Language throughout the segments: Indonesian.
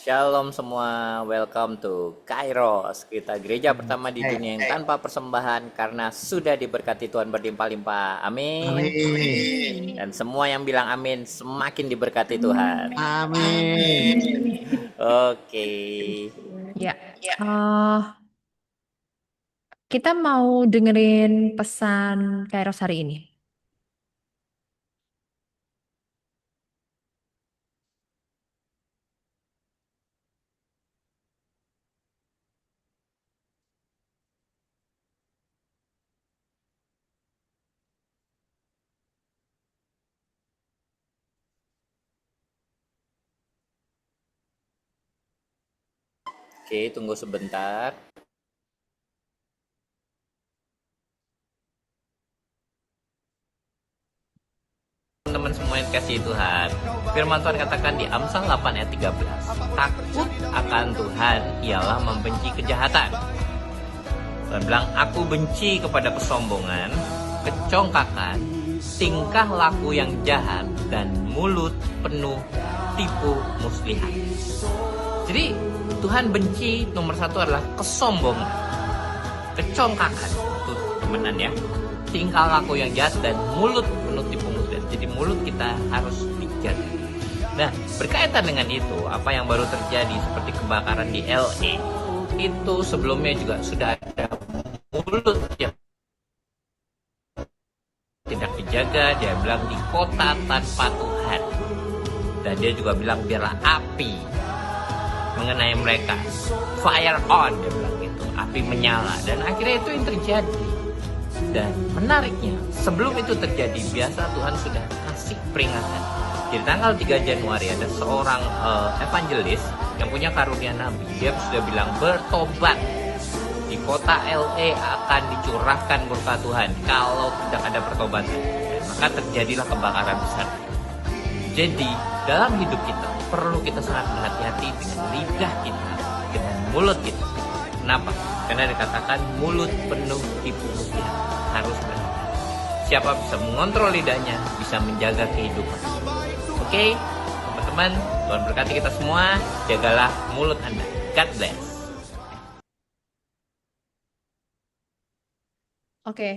Shalom semua, welcome to Kairos. Kita gereja pertama di dunia yang tanpa persembahan karena sudah diberkati Tuhan berlimpah-limpah. Amin. Amin. Dan semua yang bilang amin semakin diberkati Tuhan. Amin. Oke. Ya. Kita mau dengerin pesan Kairos hari ini. Oke, tunggu sebentar. Teman-teman semua yang dikasihi Tuhan, firman Tuhan katakan di Amsal 8 ayat 13, takut akan Tuhan ialah membenci kejahatan. Tuhan bilang, aku benci kepada kesombongan, kecongkakan, tingkah laku yang jahat, dan mulut penuh tipu muslihat. Jadi Tuhan benci nomor satu adalah kesombongan, kecongkakan, itu temenan ya, tingkah laku yang jahat, dan mulut penuh tipu muslihat. Jadi mulut kita harus dijaga. Nah, berkaitan dengan itu, apa yang baru terjadi seperti kebakaran di LA, itu sebelumnya juga sudah ada mulut yang tidak dijaga. Dia bilang di kota tanpa Tuhan, dan dia juga bilang biarlah api mengenai mereka, fire on, dia bilang gitu, api menyala. Dan akhirnya itu yang terjadi. Dan menariknya, sebelum itu terjadi, biasa Tuhan sudah kasih peringatan. Di tanggal 3 Januari ada seorang evangelis yang punya karunia nabi. Dia sudah bilang bertobat, di kota LA akan dicurahkan murka Tuhan kalau tidak ada pertobatan. Dan maka terjadilah kebakaran besar. Jadi dalam hidup kita perlu kita sangat berhati-hati dengan lidah kita, dengan mulut kita. Kenapa? Karena dikatakan mulut penuh tipu muslihat. Harus berhati-hati. Siapa bisa mengontrol lidahnya, bisa menjaga kehidupan. Oke, teman-teman, Tuhan berkati kita semua. Jagalah mulut Anda. God bless. Oke.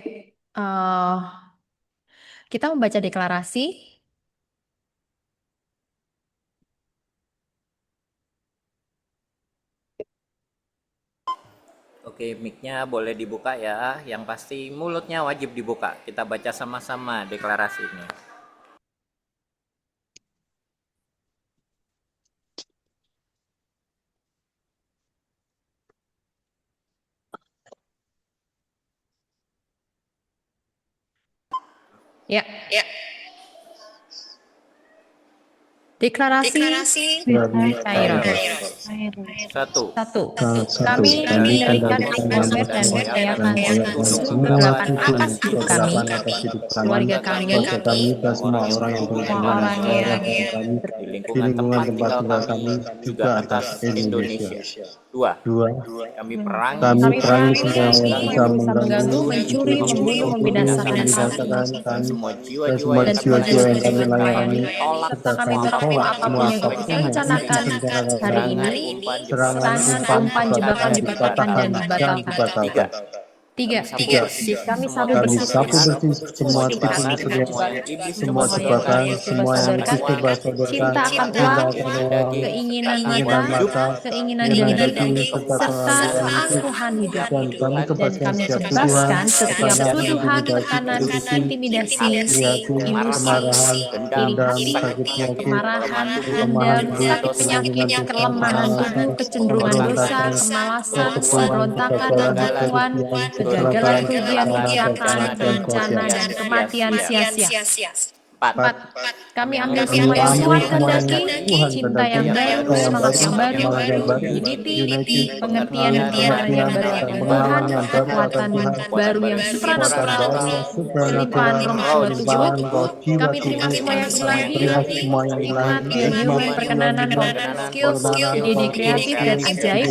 Kita membaca deklarasi. Oke, mic-nya boleh dibuka ya. Yang pasti mulutnya wajib dibuka. Kita baca sama-sama deklarasinya. Ya. Deklarasi Kairos. Satu. Kami mendirikan atmosfer dan merayakan kegelapan atas hidup kami, keluarga kami, dan semua orang yang orang yang di lingkungan tempat tinggal kami, juga atas Indonesia. Dua. Kami perangi semua yang bisa mengganggu, mencuri, membunuh, membinasakan semua dan jiwa-jiwa yang kami layani. kami tolak apapun yang direncanakan hari ini, serangan, umpan, jebakan dipatahkan dan dibatalkan. Tiga, kami sapu bersih semua tipu muslihat, semua jebakan, semua yang dicoba sodorkan, cinta akan uang, keinginan mata, keinginan daging, serta keangkuhan hidup. Dan kami bebaskan setiap tuduhan, tekanan, intimidasi, emosi, iri, kemarahan, dendam, sakit penyakit, kelemahan tubuh, kecenderungan dosa, kemalasan, pemberontakan, penipuan, kegagalan, kerugian, kecelakaan, bencana, dan kematian sia-sia. Empat, kami ambil semua yang Tuhan kehendaki, cinta yang baru, semangat yang baru, unity, pengertian yang baru, Tuhan, kekuatan baru yang supranatural, kelimpahan roh jiwa, kami terima semua yang ilahi, hikmat, kehidupan, perkenanan, skills, ide kreatif dan ajaib,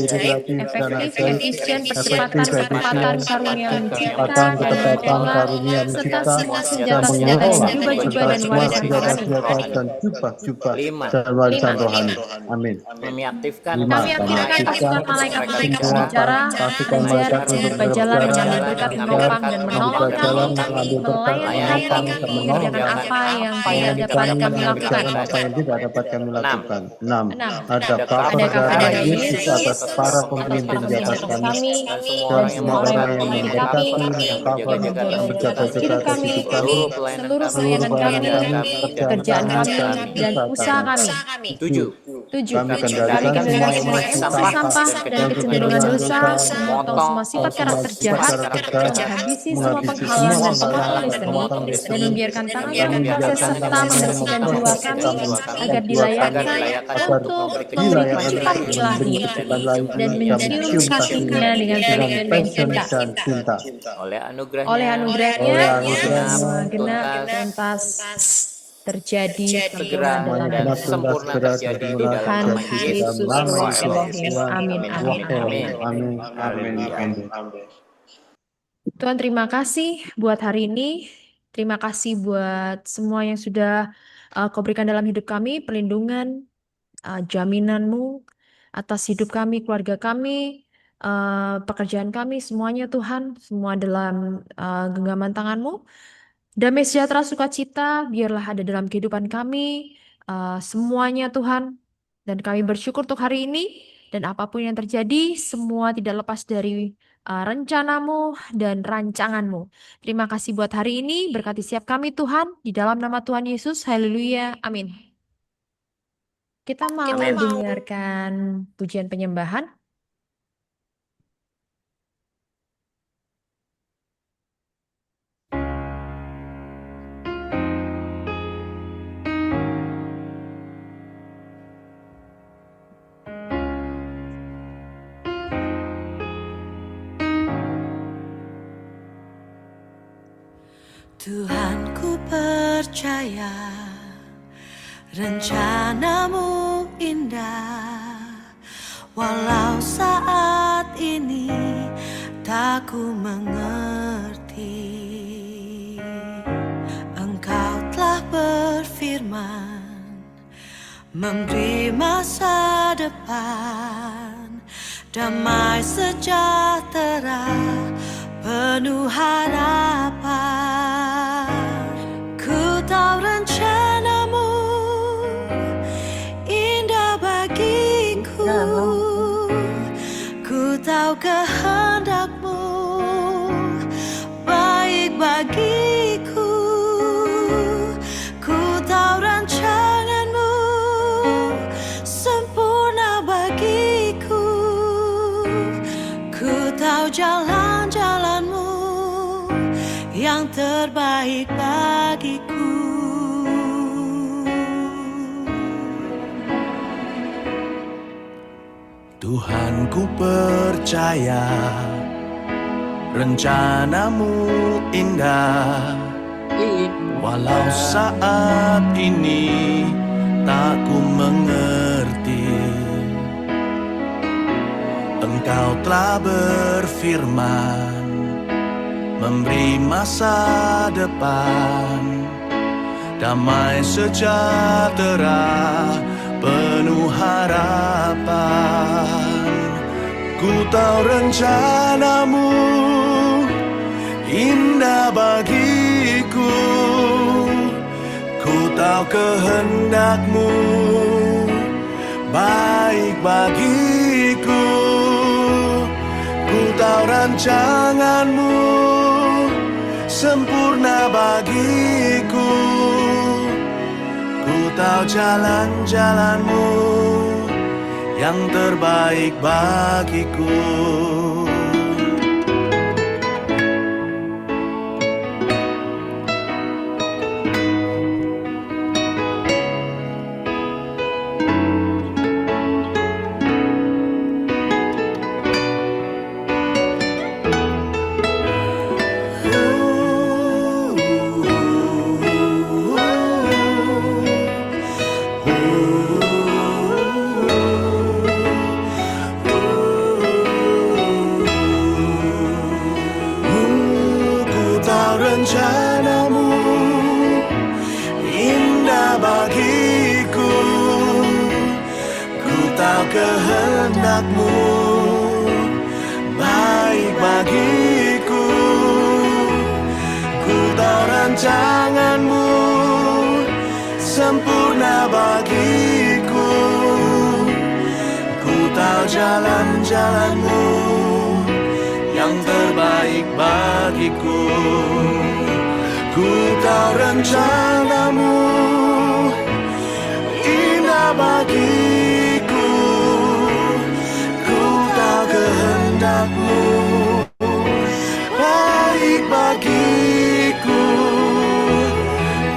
efektif, efisien, percepatan, ketepatan, karunia mencipta dan mengelola, serta semua senjata-senjata dan jubah-jubah dan dan warisan rohani. dan jubah-jubah 5. dan warisan 5. rohani. Amin. Kami aktifkan Kami aktifkan pasukan malaikat untuk berbicara, mengajar, untuk berjalan, mengambil berkat, menopang, dan menolong kami, melayani kami, mengerjakan apa yang tidak dapat kami lakukan. Apa yang tidak dapat kami lakukan. 6. 6. Ada cover darah Yesus atas para pemimpin di atas kami dan semua orang yang memberkati, yang berjaga-jaga atas hidup kami, seluruh pelayanan kami, pekerjaan kami, dan usaha kami. 7. 7. Kami Kami kendalikan semua kendalikan emosi sampah dan kecenderungan dosa, memotong semua sifat karakter jahat, menghabisi semua penghalang dan pemotong misteri, dan membiarkan tangan kami berproses serta membersihkan jiwa kami agar dilayakkan untuk memberi kecupan ilahi dan mencium kasihnya dengan penuh dan cinta. Oleh anugerahnya, semua genap tuntas terjadi segera dan sempurna terjadi di Tuhan dalam Yesus Elohim. Amin. Tuhan, terima kasih buat hari ini. Terima kasih buat semua yang sudah Kau berikan dalam hidup kami, perlindungan, jaminan-Mu atas hidup kami, keluarga kami, pekerjaan kami, semuanya Tuhan, semua dalam genggaman tangan-Mu. Damai sejahtera sukacita biarlah ada dalam kehidupan kami, semuanya Tuhan. Dan kami bersyukur untuk hari ini, dan apapun yang terjadi, semua tidak lepas dari rencana-Mu dan rancangan-Mu. Terima kasih buat hari ini, berkati setiap kami Tuhan, di dalam nama Tuhan Yesus, haleluya, amin. Kita mau dengarkan pujian penyembahan. Tuhan, ku percaya rencana-Mu indah, walau saat ini tak ku mengerti. Engkau telah berfirman, memberi masa depan, damai sejahtera, penuh harapan. Ku tahu rencana-Mu indah bagiku, ku tahu kehendak-Mu baik bagiku, ku tahu rancangan-Mu sempurna bagiku, ku tahu jalan-jalan-Mu yang terbaik bagiku. Tuhan, ku percaya rencana-Mu indah, walau saat ini tak ku mengerti. Engkau telah berfirman, memberi masa depan, damai sejahtera, penuh harapan. Ku tahu rencana-Mu indah bagiku, ku tahu kehendak-Mu baik bagiku, ku tahu rancangan-Mu sempurna bagiku, ku tahu jalan-jalan-Mu yang terbaik bagiku. kehendak-Mu baik bagiku. Ku tahu rancangan-Mu sempurna bagiku. Ku tahu jalan-jalan-Mu yang terbaik bagiku. Ku tahu rencana-Mu indah bagiku. Ku tahu kehendak-Mu baik bagiku.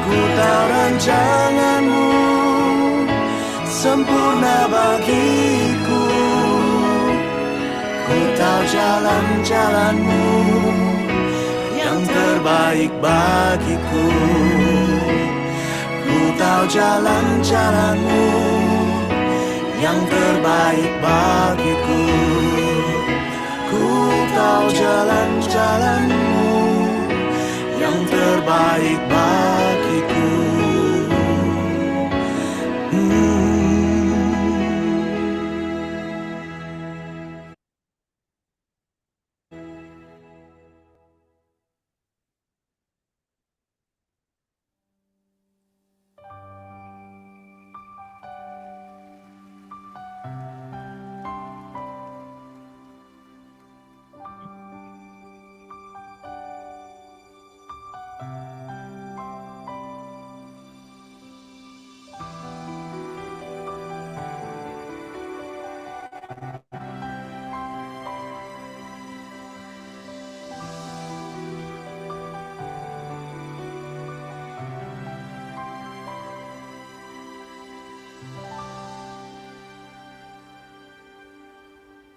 Ku tahu rancangan-Mu sempurna bagiku. Ku tahu jalan-jalan-Mu yang terbaik bagiku. Ku tahu jalan-jalan-Mu yang terbaik bagiku. Ku tahu jalan-jalan-Mu yang terbaik bagiku.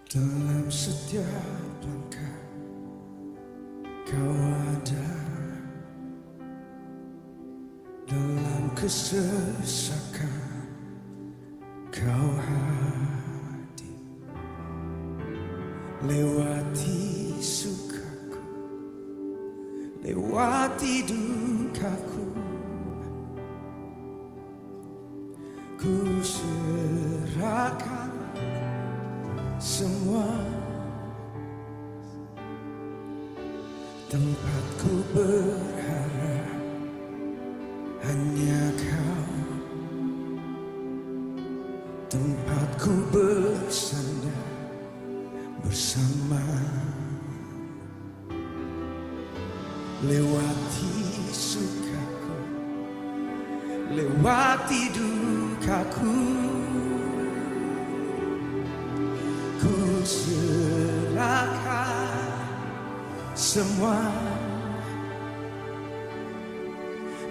Dalam setiap langkah Kau ada, dalam kesesakan Kau hadir, lewati sukaku, lewati dukaku. Ku serahkan semua, tempatku berharap hanya Kau, tempatku bersandar bersama. Lewati sukaku, lewati dukaku. Ku serahkan semua,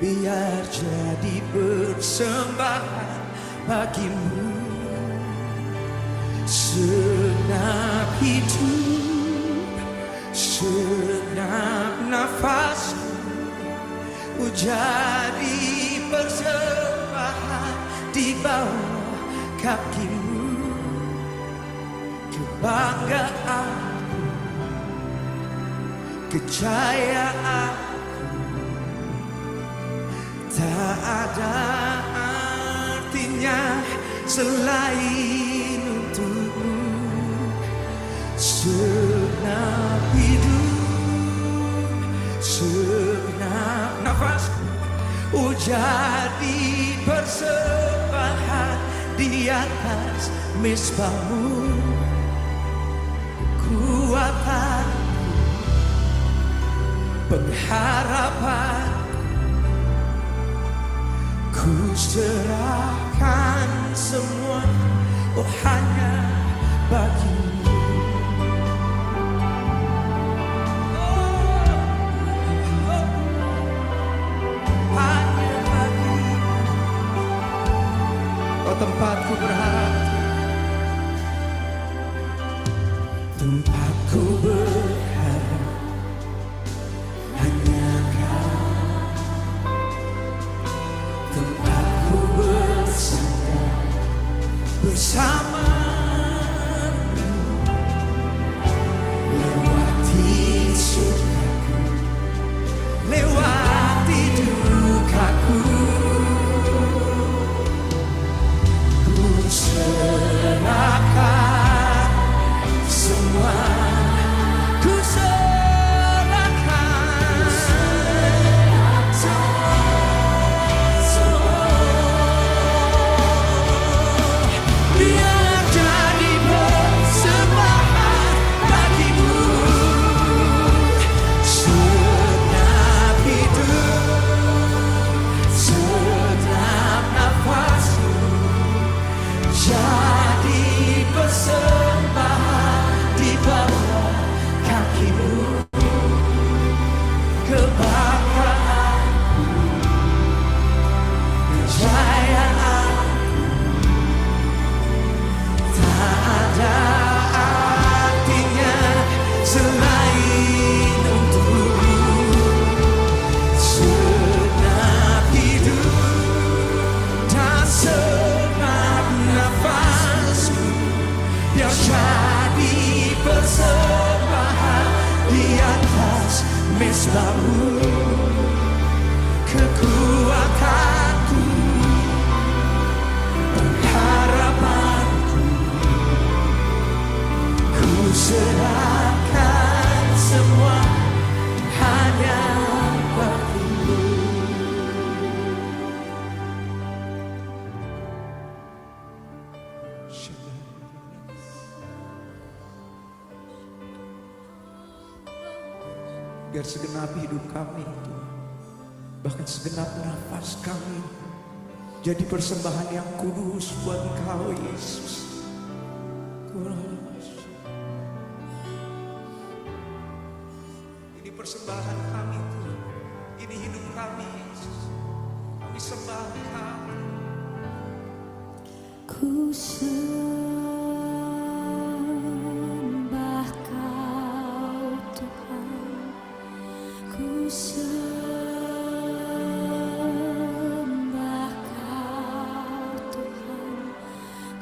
biar jadi persembahan bagimu. Segenap hidup, segenap nafasku, jadi persembahan di bawah kakimu. Kebanggaanku, kejayaanku, tak ada artinya selain untukmu. Segenap hidup, segenap nafasku, jadi persembahan di atas mezbahmu. Kuatan, pengharapan, ku serahkan semua, oh hanya bagimu. Hanya bagimu, oh tempatku berharap, tempatku berharap hanya Kau, tempatku bersandar bersamamu. Lewati sukaku, lewati dukaku. Ku serahkan mesbamu, kekuatanku, harapanku. Ku serahkan semua hanya bagimu. Biar segenap hidup kami, bahkan segenap nafas kami, jadi persembahan yang kudus buat Engkau, Yesus. Ini persembahan kami, Tuhan. Ini hidup kami, Yesus. Kami sembah Engkau. Ku sembah Kau Tuhan, ku sembah Kau Tuhan,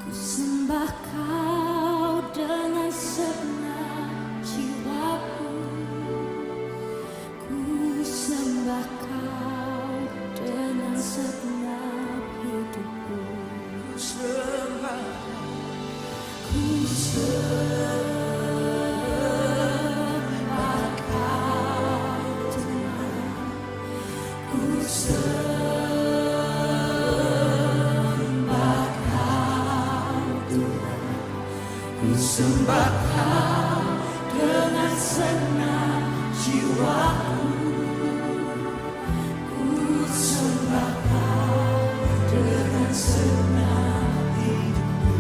ku sembah Kau dengan segenap jiwaku, ku sembah Kau dengan segenap hidupku. Ku sembah, Ku sembah Kau Tuhan, ku sembah Kau Tuhan, ku sembah Kau dengan segenap jiwaku, ku sembah Kau dengan segenap hidupku.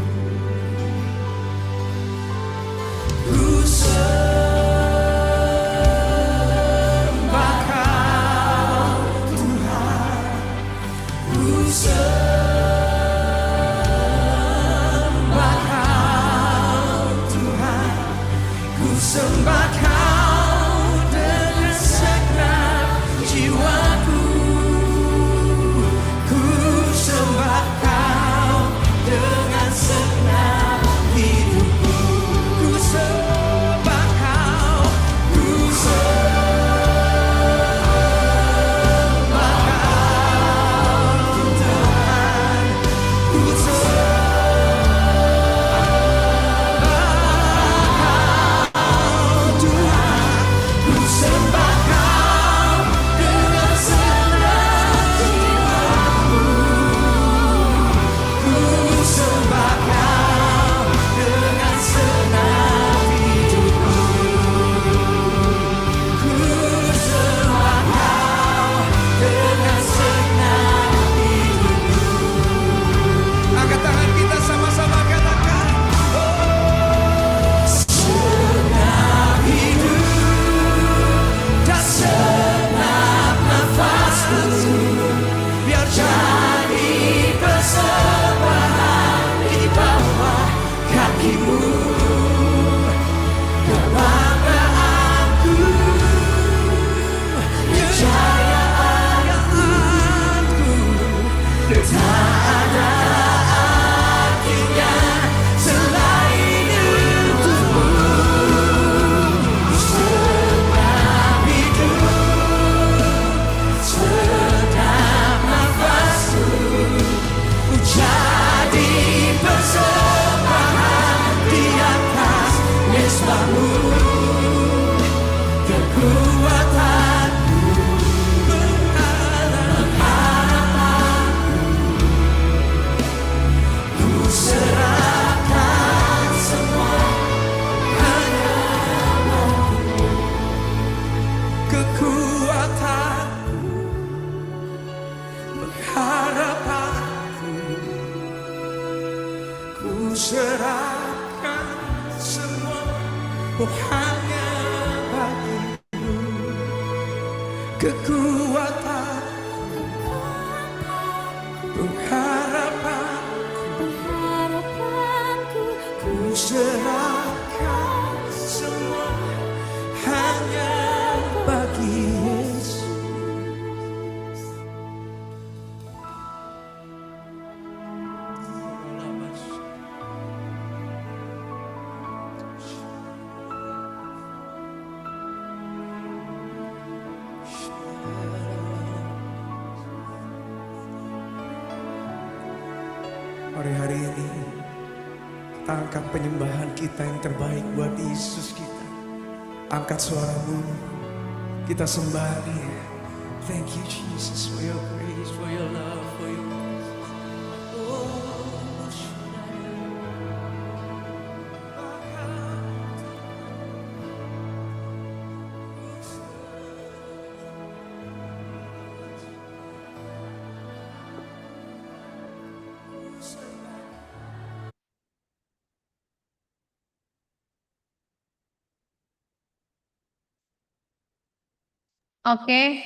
ku sembah Kau Tuhan, ku sembah Kau Tuhan, ku sembah Kau dengan segenap jiwaku, ku sembah Kau dengan segenap hidupku, ku sembah Kau, ku sembah Kau Tuhan, ku sembah Kau dengan segenap jiwaku, ku sembah Kau dengan segenap hidupku, ku sembah Kau dengan segenap hidupku. Angkat tangan kita sama-sama katakan, segenap hidup dan segenap nafasku, biar jadi persembahan di bawah kakimu. Kebanggaanku, kejayaanku, tak ada artinya selain untukmu. Segenap hidup, segenap nafasku, ku jadi persembahan di atas mesbamu. Kekuatanku, pengharapanku, ku serahkan semua hanya bagimu. Kekuatanku, pengharapanku, ku serahkan semua hanya bagimu. Kekuatan, pengharapanku, ku serahkan semua hanya bagi Yesus. Mari hari ini kita angkat penyembahan kita yang terbaik buat Yesus kita. Angkat suaramu, kita sembah Dia. Thank you Jesus for your grace, for your love, for your Oke.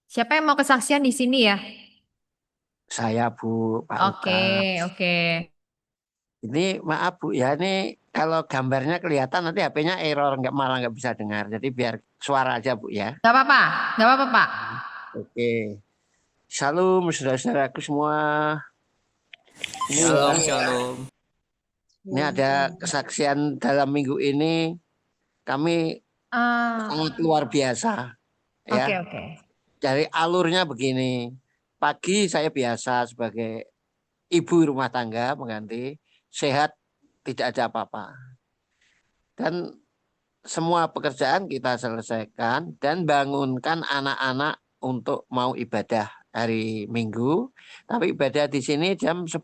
Siapa yang mau kesaksian di sini ya? Saya Bu, Pak Oke, Lukas. oke. Ini maaf Bu ya, ini kalau gambarnya kelihatan nanti HP-nya error, malah nggak bisa dengar. Jadi biar suara aja Bu ya. Gak apa-apa, gak apa-apa Pak. Oke. Salam saudara-saudaraku semua. Ini Shalom, shalom. Ini ada kesaksian dalam minggu ini kami sangat luar biasa ya. Oke, oke. Dari alurnya begini. Pagi saya biasa sebagai ibu rumah tangga mengganti, sehat, tidak ada apa-apa. Dan semua pekerjaan kita selesaikan dan bangunkan anak-anak untuk mau ibadah hari Minggu. Tapi ibadah di sini jam 10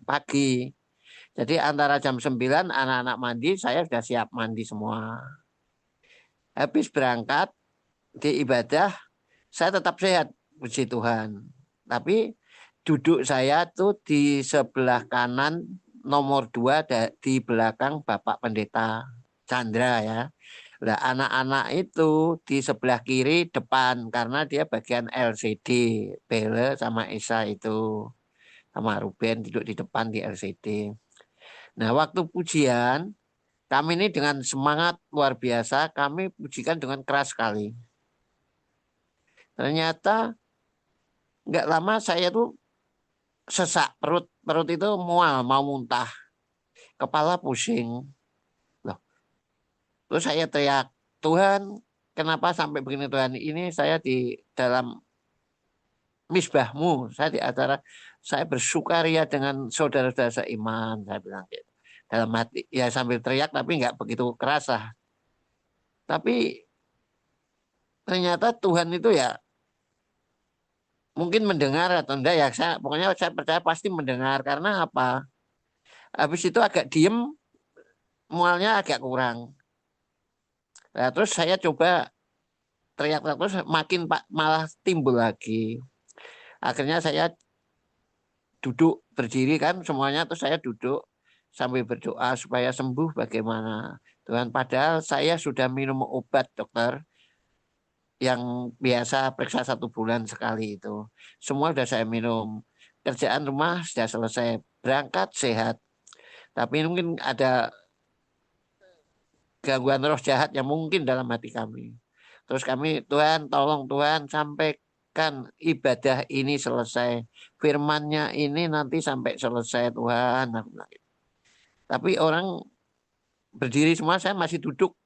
pagi. Jadi antara jam 9 anak-anak mandi, saya sudah siap mandi semua. Habis berangkat di ibadah, saya tetap sehat, puji Tuhan. Tapi duduk saya tuh di sebelah kanan nomor 2 di belakang Bapak Pendeta Chandra ya. Nah, anak-anak itu di sebelah kiri depan karena dia bagian LCD. Bele sama Esa itu sama Ruben duduk di depan di LCD. Nah, waktu pujian kami ini dengan semangat luar biasa, kami pujikan dengan keras sekali. Ternyata nggak lama saya tuh sesak perut itu mual, mau muntah, kepala pusing. Loh. Terus saya teriak, Tuhan, kenapa sampai begini Tuhan? Ini saya di dalam misbahmu, saya di acara, saya bersukaria dengan saudara-saudara seiman, saya bilang gitu. Dalam hati, ya sambil teriak tapi nggak begitu keras lah. Tapi ternyata Tuhan itu ya mungkin mendengar atau enggak ya, pokoknya saya percaya pasti mendengar. Karena apa? Habis itu agak diem, mualnya agak kurang. Nah, terus saya coba teriak terus makin malah timbul lagi. Akhirnya saya duduk berdiri kan semuanya, terus saya duduk sambil berdoa supaya sembuh bagaimana. Tuhan, padahal saya sudah minum obat dokter yang biasa periksa 1 bulan sekali itu. Semua sudah saya minum. Kerjaan rumah sudah selesai. Berangkat sehat. Tapi mungkin ada gangguan roh jahat yang mungkin dalam hati kami. Terus kami, Tuhan tolong Tuhan sampaikan ibadah ini selesai. Firman-Nya ini nanti sampai selesai Tuhan. Tapi orang berdiri semua, saya masih duduk.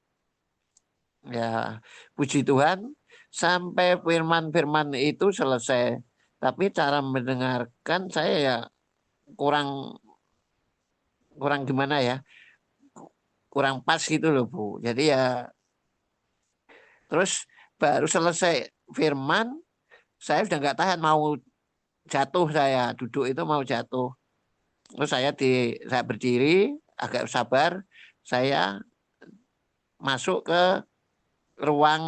Ya, puji Tuhan, sampai firman-firman itu selesai. Tapi cara mendengarkan saya ya kurang gimana ya, kurang pas gitu loh Bu. Jadi ya, terus baru selesai firman, saya sudah nggak tahan, mau jatuh, saya duduk itu mau jatuh. Terus saya berdiri, agak sabar, saya masuk ke ruang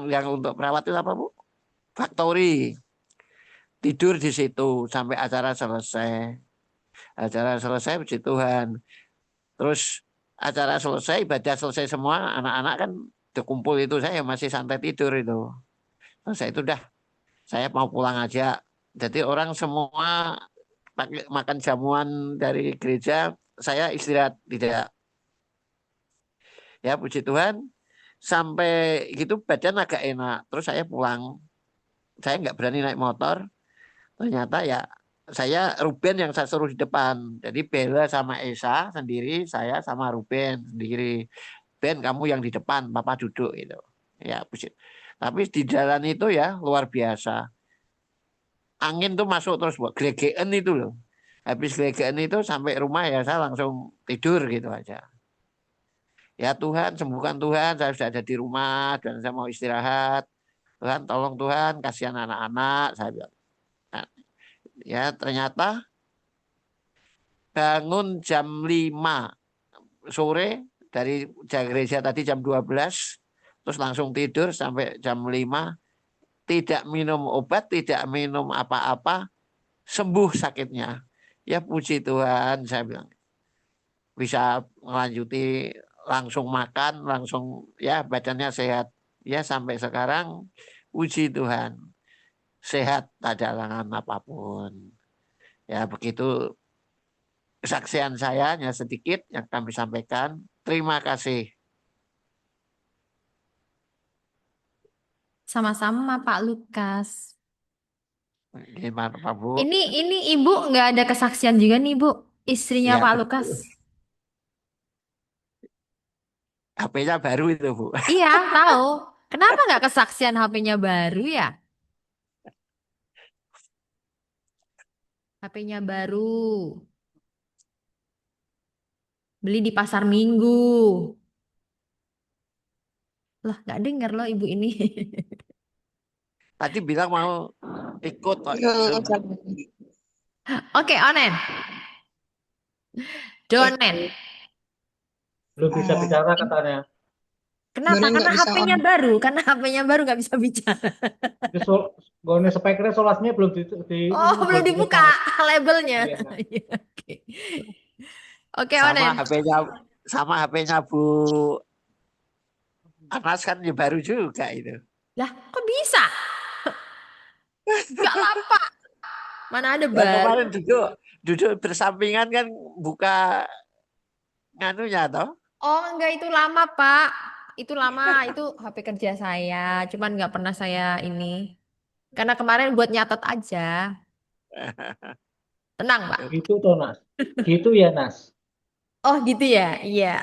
yang untuk perawat itu apa Bu? Factory. Tidur di situ sampai acara selesai. Acara selesai, puji Tuhan. Terus acara selesai, ibadah selesai semua, anak-anak kan dikumpul itu, saya masih santai tidur itu. Terus itu dah, saya mau pulang aja. Jadi orang semua pakai makan jamuan dari gereja, saya istirahat tidak. Ya puji Tuhan, sampai gitu badan agak enak. Terus saya pulang, saya nggak berani naik motor. Ternyata ya saya Ruben yang saya suruh di depan. Jadi Bella sama Esa sendiri, saya sama Ruben sendiri. Ben, kamu yang di depan, Papa duduk gitu. Ya, tapi di jalan itu ya luar biasa. Angin tuh masuk terus buat gelegean itu loh. Habis gelegean itu sampai rumah ya saya langsung tidur gitu aja. Ya Tuhan, sembuhkan Tuhan, saya sudah ada di rumah dan saya mau istirahat. Tuhan, tolong Tuhan, kasihan anak-anak, saya bilang. Nah, ya ternyata bangun jam 5 sore dari gereja tadi jam 12, terus langsung tidur sampai jam 5, tidak minum obat, tidak minum apa-apa, sembuh sakitnya. Ya puji Tuhan, saya bilang. Bisa melanjuti langsung makan, langsung ya badannya sehat. Ya sampai sekarang puji Tuhan. Sehat, tak ada halangan apapun. Ya begitu kesaksian saya hanya sedikit yang kami sampaikan. Terima kasih. Sama-sama Pak Lukas. Gimana Pak Bu? Ini Ibu nggak ada kesaksian juga nih Bu, istrinya Ya Pak Lukas. betul. HP-nya baru itu Bu. Iya, tahu. Kenapa nggak kesaksian HP-nya baru ya? HP-nya baru. Beli di pasar Minggu. Lah, nggak dengar loh Ibu ini. Tadi bilang mau ikut kok. Oke, Onen. Donen. Belum bisa bicara katanya. Kenapa? Karena HP-nya baru. Karena HP-nya baru nggak bisa bicara. Itu gone speakernya solasnya belum Oh, belum dibuka dilepas. labelnya. Iya. Iya, Oke, Oke, Sama Onen. HP-nya Bu Anas kan ya baru juga itu. Lah, kok bisa? Gak lama. Mana ada Ya baru? kemarin duduk bersampingan kan buka nganunya toh. Oh, enggak itu lama, Pak. Itu lama, itu HP kerja saya. Cuman nggak pernah saya ini. Karena kemarin buat nyatet aja. Tenang, Pak. Gitu toh Nas. Gitu ya Nas. Oh, gitu ya? Iya.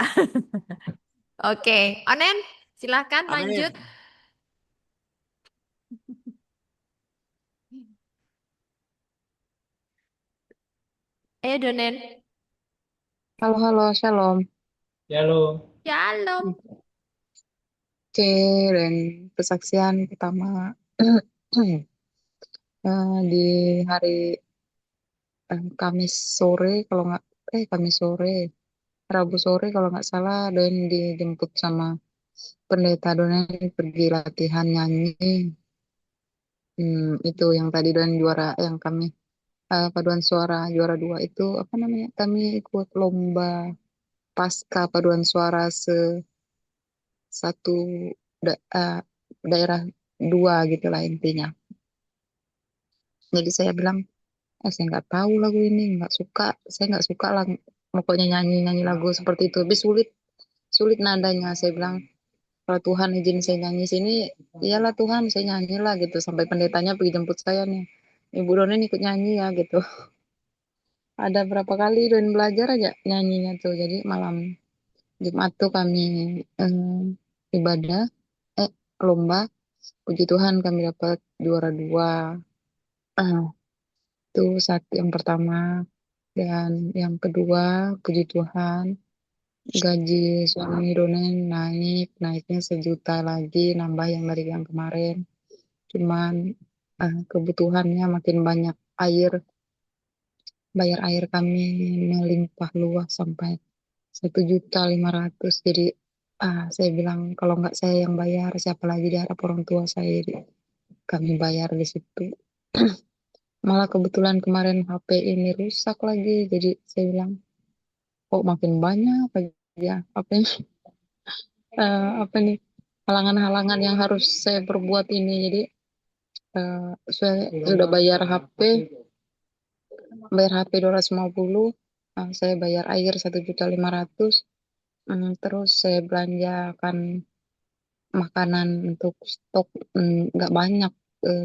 Oke, Onen, silahkan lanjut. Amin. Ayo, Donen. Halo, halo, Shalom. Ya lo. Shalom. Oke, dan kesaksian pertama di hari Kamis sore, kalau nggak, Kamis sore, Rabu sore kalau nggak salah, dan dijemput sama pendeta Donen pergi latihan nyanyi. Itu yang tadi dan juara, yang kami paduan suara juara 2 itu apa namanya? Kami ikut lomba pasca paduan suara satu daerah 2 gitu lah intinya. Jadi saya bilang, saya nggak tahu lagu ini, nggak suka, saya nggak suka lah, pokoknya nyanyi nyanyi lagu seperti itu, tapi sulit sulit nadanya. Saya bilang, kalau Tuhan izin saya nyanyi sini, iyalah Tuhan saya nyanyi lah gitu. Sampai pendetanya pergi jemput saya nih, Ibu Donen ikut nyanyi ya gitu. Ada berapa kali dan belajar aja nyanyinya tuh. Jadi malam Jumat tuh kami ibadah, lomba. Puji Tuhan kami dapat juara 2. Itu satu yang pertama. Dan yang kedua, puji Tuhan, gaji suami Donen naiknya 1 juta lagi, nambah yang dari yang kemarin. Cuman kebutuhannya makin banyak bayar air kami melimpah luas sampai 1.500.000. Jadi saya bilang kalau nggak saya yang bayar, siapa lagi, diharap orang tua saya. Jadi kami bayar di situ. Malah kebetulan kemarin HP ini rusak lagi, jadi saya bilang kok makin banyak aja apa nih halangan-halangan yang harus saya perbuat ini. Jadi saya sudah bayar HP 250, saya bayar air 1.500.000, terus saya belanjakan makanan untuk stok nggak banyak,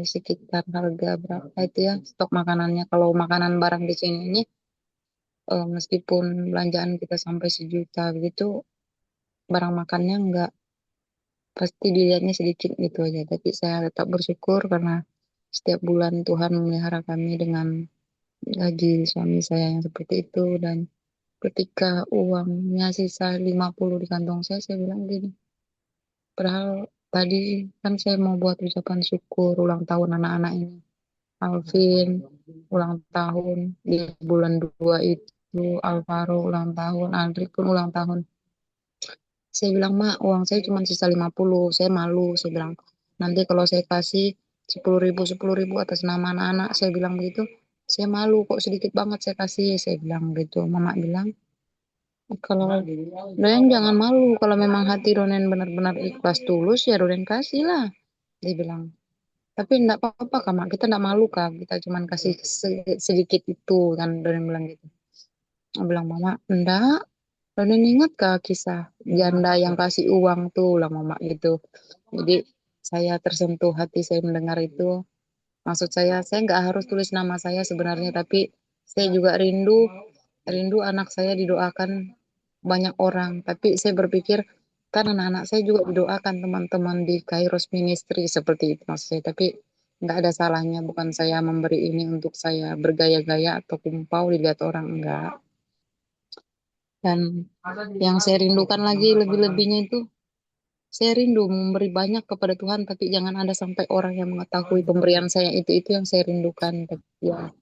sekitar harga berapa itu ya stok makanannya. Kalau makanan barang di sini ini meskipun belanjaan kita sampai 1 juta begitu, barang makannya pasti dilihatnya sedikit gitu aja. Tapi saya tetap bersyukur karena setiap bulan Tuhan memelihara kami dengan gaji suami saya yang seperti itu. Dan ketika uangnya sisa 50 di kantong saya bilang gini, padahal tadi kan saya mau buat ucapan syukur ulang tahun anak-anak ini. Alvin ulang tahun di bulan 2 itu, Alvaro ulang tahun, Aldri pun ulang tahun. Saya bilang, Mak, uang saya cuma sisa 50, saya malu. Saya bilang, nanti kalau saya kasih 10.000 atas nama anak-anak, saya bilang begitu, saya malu kok sedikit banget saya kasih. Saya bilang gitu. Mama bilang, kalau Doyan jangan malu, kalau memang hati Doyan benar-benar ikhlas tulus, ya Doyan kasih lah. Dia bilang, tapi enggak apa-apa kak, Mak. Kita enggak malu kak, kita cuma kasih sedikit itu kan, Doyan bilang gitu. Dia bilang, Mama, enggak. Doyan ingat kak kisah janda yang kasih uang tuh lah Mama gitu. Jadi saya tersentuh hati saya mendengar itu. Maksud saya nggak harus tulis nama saya sebenarnya, tapi saya juga rindu anak saya didoakan banyak orang. Tapi saya berpikir kan anak-anak saya juga didoakan teman-teman di Kairos Ministry seperti itu maksud saya. Tapi nggak ada salahnya, bukan saya memberi ini untuk saya bergaya-gaya atau kumpau dilihat orang, enggak. Dan yang saya rindukan lagi lebih-lebihnya itu, saya rindu memberi banyak kepada Tuhan, tapi jangan ada sampai orang yang mengetahui pemberian saya itu yang saya rindukan. Tapi ya,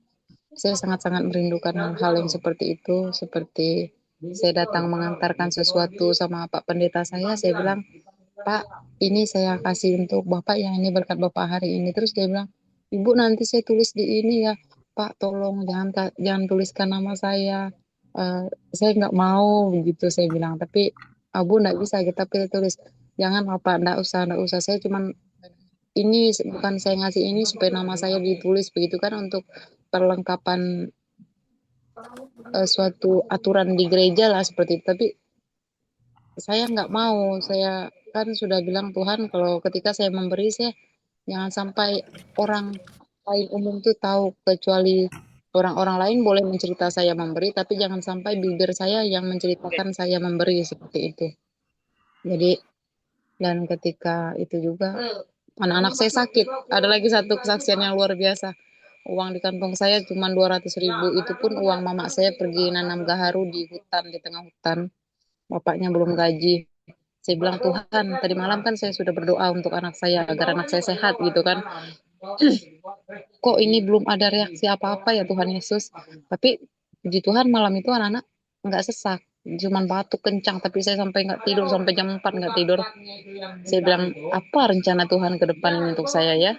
saya sangat-sangat merindukan hal-hal yang seperti itu. Seperti saya datang mengantarkan sesuatu sama Pak Pendeta saya bilang, Pak, ini saya kasih untuk Bapak yang ini berkat Bapak hari ini. Terus dia bilang, Ibu nanti saya tulis di ini ya, Pak, tolong jangan tuliskan nama saya. Eh, saya nggak mau begitu saya bilang. Tapi Abu nggak bisa kita pilih tulis. Jangan Bapak, nggak usah. Saya cuman ini bukan saya ngasih ini supaya nama saya ditulis begitu kan untuk perlengkapan suatu aturan di gereja lah seperti itu. Tapi saya nggak mau. Saya kan sudah bilang Tuhan kalau ketika saya memberi saya jangan sampai orang lain umum tuh tahu, kecuali orang-orang lain boleh mencerita saya memberi, tapi jangan sampai bibir saya yang menceritakan saya memberi seperti itu. Jadi dan ketika itu juga anak-anak saya sakit. Ada lagi satu kesaksian yang luar biasa. Uang di kantong saya cuma 200.000. Itu pun uang mama saya pergi nanam gaharu di hutan, di tengah hutan. Bapaknya belum gaji. Saya bilang, Tuhan, tadi malam kan saya sudah berdoa untuk anak saya, agar anak saya sehat gitu kan. Kok ini belum ada reaksi apa-apa ya Tuhan Yesus. Tapi puji Tuhan malam itu anak-anak nggak sesak. Cuman batuk kencang, tapi saya sampai nggak tidur, sampai jam 4 nggak tidur. Saya bilang, apa rencana Tuhan ke depan ini untuk saya ya?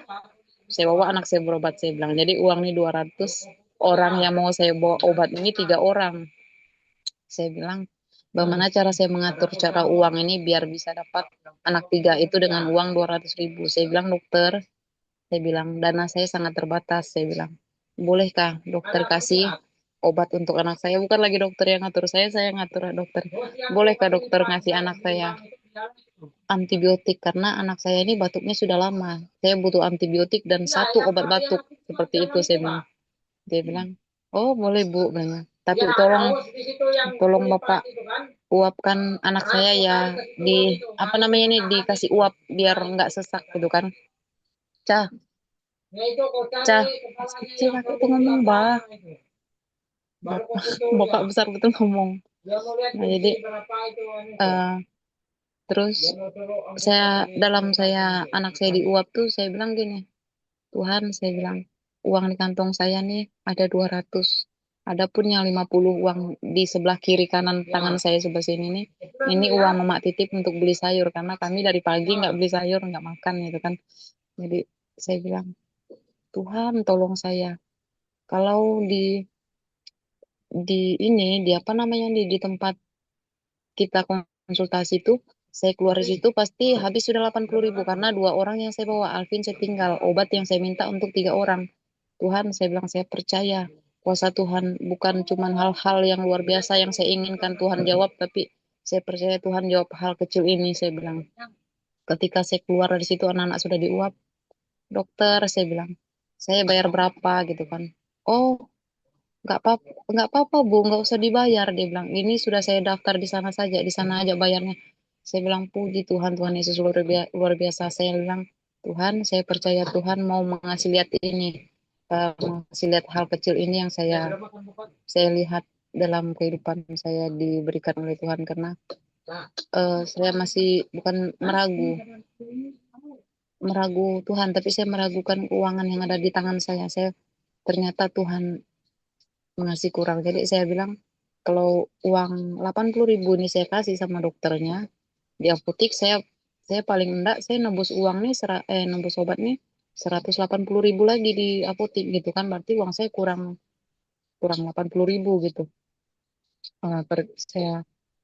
Saya bawa anak saya berobat, saya bilang. Jadi uang ini 200, orang yang mau saya bawa obat ini 3 orang. Saya bilang, bagaimana cara saya mengatur cara uang ini biar bisa dapat anak 3 itu dengan uang 200.000. Saya bilang, dokter, saya bilang, dana saya sangat terbatas. Saya bilang, bolehkah dokter kasih obat untuk anak saya? Bukan lagi dokter yang ngatur saya ngatur dokter. Bolehkah dokter ngasih anak saya antibiotik? Karena anak saya ini batuknya sudah lama. Saya butuh antibiotik dan satu obat batuk. Seperti itu saya bilang. Dia bilang, oh boleh Bu. Bilangnya. Tapi tolong Bapak uapkan anak saya ya, di apa namanya ini, dikasih uap biar nggak sesak gitu kan. Cah, Cah, kecil aku tuh ngomong bah, bapak besar betul ngomong. Nah jadi eh, terus saya anak saya diuap tuh saya bilang gini, Tuhan saya bilang uang di kantong saya nih ada 200. Adapun yang 50 uang di sebelah kiri kanan tangan saya sebelah sini nih, ini uang mama titip untuk beli sayur karena kami dari pagi nggak beli sayur, nggak makan gitu kan. Jadi saya bilang, Tuhan tolong saya. Kalau di ini di apa namanya di tempat kita konsultasi itu saya keluar di situ pasti habis sudah 80.000 karena 2 orang yang saya bawa, Alvin saya tinggal, obat yang saya minta untuk 3 orang. Tuhan saya bilang saya percaya kuasa Tuhan, bukan cuma hal-hal yang luar biasa yang saya inginkan Tuhan jawab, tapi saya percaya Tuhan jawab hal kecil ini. Saya bilang ketika saya keluar dari situ anak-anak sudah diuap, dokter saya bilang saya bayar berapa gitu kan. Oh, nggak apa-apa Bu, nggak usah dibayar. Dia bilang ini sudah saya daftar di sana saja, di sana aja bayarnya. Saya bilang puji Tuhan, Tuhan Yesus luar biasa. Saya bilang Tuhan, saya percaya Tuhan mau mengasih lihat ini, mengasih lihat hal kecil ini yang saya lihat dalam kehidupan saya diberikan oleh Tuhan, karena saya masih bukan meragu Tuhan, tapi saya meragukan keuangan yang ada di tangan saya. Ternyata Tuhan mengasih kurang. Jadi saya bilang kalau uang 80.000 ini saya kasih sama dokternya di apotik, saya paling enggak saya nebus uang nih nebus obat nih 180.000 lagi di apotik gitu kan, berarti uang saya kurang kurang 80.000 gitu.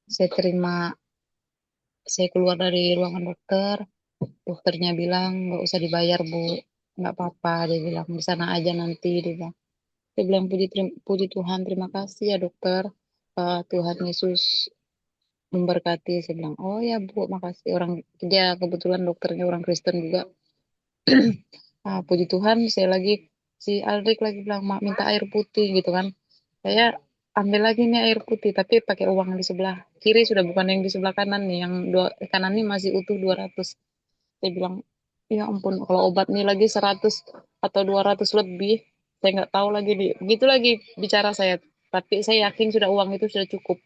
Saya terima, saya keluar dari ruangan dokter, dokternya bilang nggak usah dibayar Bu, nggak apa-apa, dia bilang di sana aja nanti, dia bilang. Saya bilang puji Tuhan, terima kasih ya dokter. Tuhan Yesus memberkati. Saya bilang, oh ya Bu, makasih. Dia kebetulan dokternya orang Kristen juga. Puji Tuhan, si Aldrik lagi bilang, Mak minta air putih gitu kan. Saya ambil lagi nih air putih, tapi pakai uang di sebelah kiri, sudah bukan yang di sebelah kanan nih. Yang kanan ini masih utuh 200. Saya bilang, ya ampun, kalau obat nih lagi 100 atau 200 lebih, saya nggak tahu lagi begitu lagi bicara saya. Tapi saya yakin sudah uang itu sudah cukup.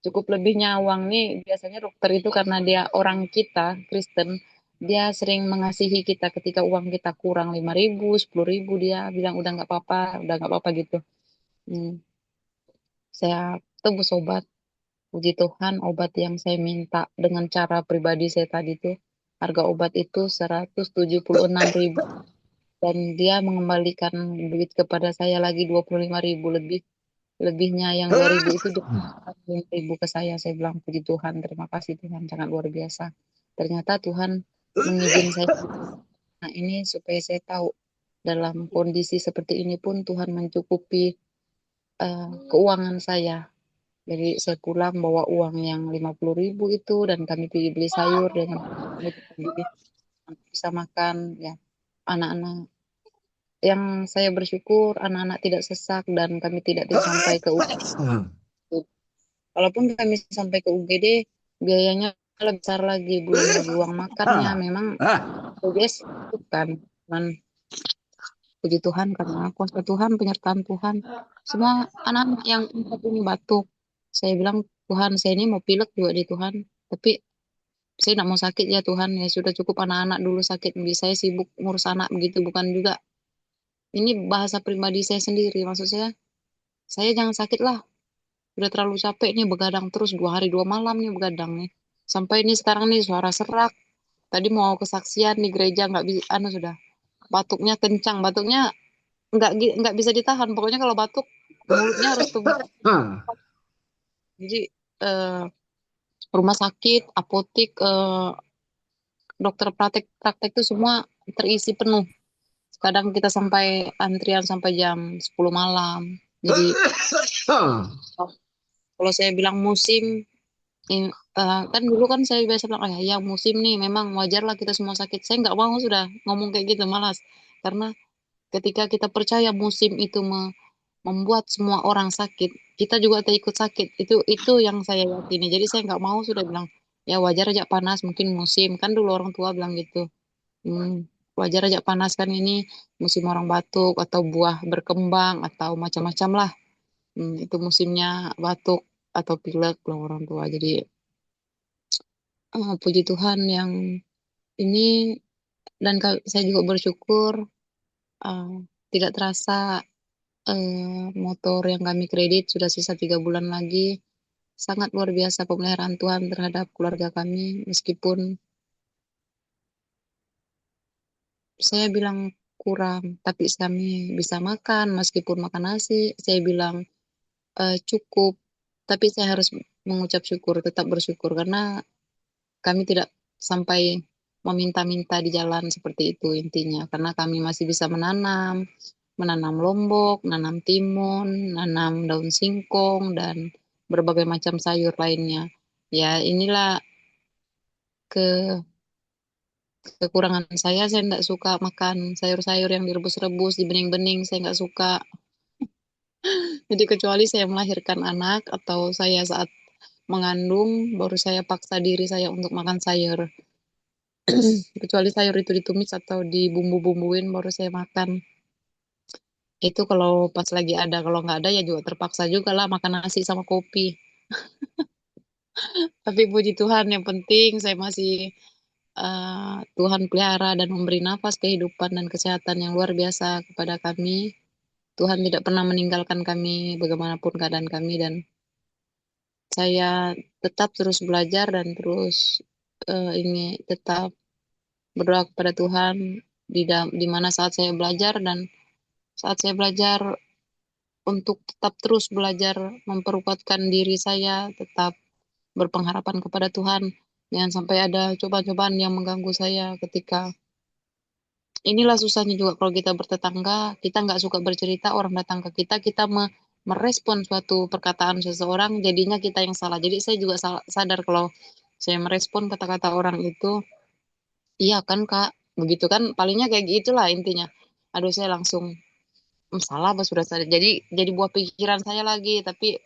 Cukup lebihnya uang nih, biasanya dokter itu karena dia orang kita, Kristen, dia sering mengasihi kita ketika uang kita kurang 5.000, 10.000, dia bilang udah nggak apa-apa gitu. Saya tebus obat. Puji Tuhan, obat yang saya minta dengan cara pribadi saya tadi itu, harga obat itu 176.000. Dan dia mengembalikan duit kepada saya lagi 25.000 lebih. Lebihnya yang 2.000 itu 5.000 ke saya. Saya bilang, puji Tuhan, terima kasih Tuhan, sangat luar biasa. Ternyata Tuhan mengizinkan saya nah ini supaya saya tahu dalam kondisi seperti ini pun Tuhan mencukupi keuangan saya. Jadi saya pulang bawa uang yang 50.000 itu, dan kami pergi beli sayur dengan bisa makan ya. Anak-anak yang saya bersyukur anak-anak tidak sesak dan kami tidak sampai ke UGD. Walaupun kami sampai ke UGD, biayanya lebih besar lagi, belum lagi uang makannya. Memang BPJS bukan, cuman puji Tuhan karena kuasa Tuhan, penyertaan Tuhan. Semua anak-anak yang ini batuk, saya bilang Tuhan, saya ini mau pilek juga di Tuhan, tapi saya tidak mau sakit ya Tuhan, ya sudah cukup anak-anak dulu sakit, saya sibuk ngurus anak begitu, bukan juga. Ini bahasa pribadi saya sendiri, maksud saya jangan sakit lah. Udah terlalu capek nih begadang terus 2 hari 2 malam nih begadang nih. Sampai ini sekarang nih suara serak. Tadi mau kesaksian di gereja nggak bisa, sudah batuknya kencang, batuknya nggak bisa ditahan. Pokoknya kalau batuk mulutnya harus terbuka. Jadi rumah sakit, apotik, dokter praktek itu semua terisi penuh. Kadang kita sampai antrian sampai jam 10 malam. Jadi kalau saya bilang musim, kan dulu kan saya biasa bilang, ya musim nih memang wajar lah kita semua sakit. Saya nggak mau sudah ngomong kayak gitu, malas. Karena ketika kita percaya musim itu membuat semua orang sakit, kita juga ikut sakit. Itu yang saya yakini. Jadi saya nggak mau sudah bilang, ya wajar aja panas, mungkin musim. Kan dulu orang tua bilang gitu. Wajar aja panas kan ini musim orang batuk atau buah berkembang atau macam-macam lah. Itu musimnya batuk atau pilek bilang orang tua. Jadi puji Tuhan yang ini, dan saya juga bersyukur tidak terasa motor yang kami kredit sudah sisa 3 bulan lagi. Sangat luar biasa pemeliharaan Tuhan terhadap keluarga kami, meskipun saya bilang kurang, tapi kami bisa makan, meskipun makan nasi, saya bilang cukup, tapi saya harus mengucap syukur, tetap bersyukur, karena kami tidak sampai meminta-minta di jalan seperti itu intinya, karena kami masih bisa menanam lombok, nanam timun, nanam daun singkong, dan berbagai macam sayur lainnya. Ya inilah kekurangan saya tidak suka makan sayur-sayur yang direbus-rebus, di bening-bening, saya nggak suka. Jadi kecuali saya melahirkan anak atau saya saat mengandung, baru saya paksa diri saya untuk makan sayur. Kecuali sayur itu ditumis atau dibumbu-bumbuin baru saya makan. Itu kalau pas lagi ada, kalau nggak ada ya juga terpaksa juga lah makan nasi sama kopi. Tapi puji Tuhan, yang penting saya masih Tuhan pelihara dan memberi nafas kehidupan dan kesehatan yang luar biasa kepada kami. Tuhan tidak pernah meninggalkan kami bagaimanapun keadaan kami, dan saya tetap terus belajar dan terus ingin tetap berdoa kepada Tuhan di mana saat saya belajar, dan saat saya belajar untuk tetap terus belajar memperkuatkan diri saya, tetap berpengharapan kepada Tuhan. Jangan sampai ada cobaan-cobaan yang mengganggu saya ketika inilah susahnya juga kalau kita bertetangga, kita nggak suka bercerita, orang datang ke kita, kita merespon suatu perkataan seseorang, jadinya kita yang salah. Jadi saya juga sadar kalau saya merespon kata-kata orang itu, iya kan Kak, begitu kan, palingnya kayak gitulah intinya. Aduh, saya langsung salah apa sudah sadar. Jadi buah pikiran saya lagi, tapi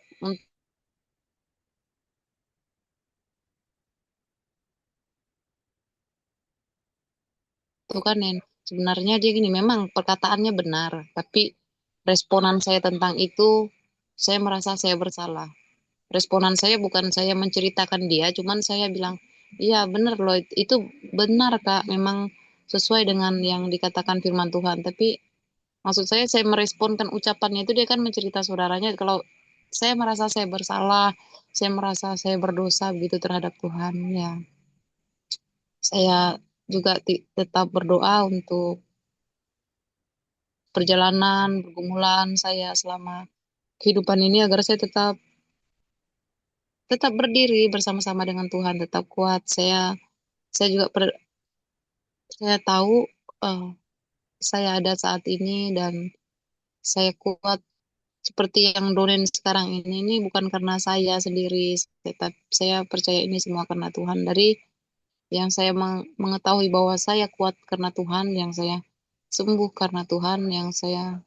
itu kan Nen, sebenarnya dia gini, memang perkataannya benar, tapi responan saya tentang itu, saya merasa saya bersalah. Responan saya bukan saya menceritakan dia, cuman saya bilang, iya benar loh, itu benar Kak, memang sesuai dengan yang dikatakan firman Tuhan. Tapi maksud saya meresponkan ucapannya itu, dia kan mencerita saudaranya, kalau saya merasa saya bersalah, saya merasa saya berdosa begitu terhadap Tuhan, ya. Saya juga tetap berdoa untuk perjalanan, pergumulan saya selama kehidupan ini, agar saya tetap tetap berdiri bersama-sama dengan Tuhan, tetap kuat. Saya juga saya tahu eh, saya ada saat ini dan saya kuat seperti yang Donen sekarang ini bukan karena saya sendiri, tetap saya percaya ini semua karena Tuhan. Dari yang saya mengetahui bahwa saya kuat karena Tuhan, yang saya sembuh karena Tuhan, yang saya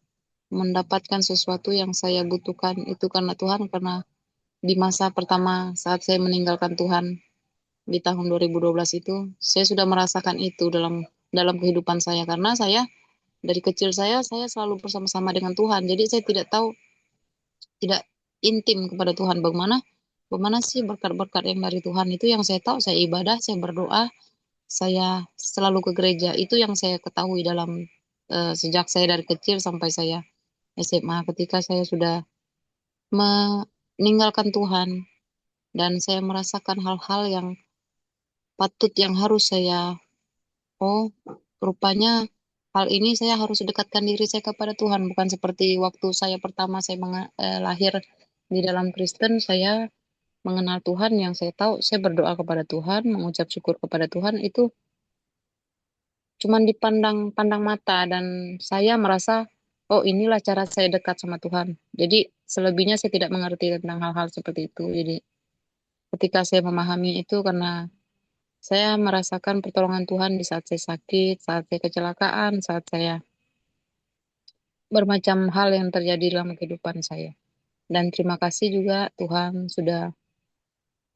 mendapatkan sesuatu yang saya butuhkan itu karena Tuhan, karena di masa pertama saat saya meninggalkan Tuhan di tahun 2012 itu, saya sudah merasakan itu dalam dalam kehidupan saya, karena saya dari kecil saya selalu bersama-sama dengan Tuhan. Jadi saya tidak tahu, tidak intim kepada Tuhan. Bagaimana bagaimana sih berkat-berkat yang dari Tuhan itu, yang saya tahu saya ibadah, saya berdoa, saya selalu ke gereja. Itu yang saya ketahui dalam sejak saya dari kecil sampai saya SMA. Ketika saya sudah meninggalkan Tuhan dan saya merasakan hal-hal yang patut, yang harus saya, oh rupanya hal ini saya harus dekatkan diri saya kepada Tuhan, bukan seperti waktu saya pertama saya lahir di dalam Kristen, saya mengenal Tuhan, yang saya tahu saya berdoa kepada Tuhan, mengucap syukur kepada Tuhan, itu cuman dipandang pandang mata, dan saya merasa oh inilah cara saya dekat sama Tuhan. Jadi selebihnya saya tidak mengerti tentang hal-hal seperti itu. Jadi ketika saya memahami itu, karena saya merasakan pertolongan Tuhan di saat saya sakit, saat saya kecelakaan, saat saya bermacam hal yang terjadi dalam kehidupan saya. Dan terima kasih juga Tuhan sudah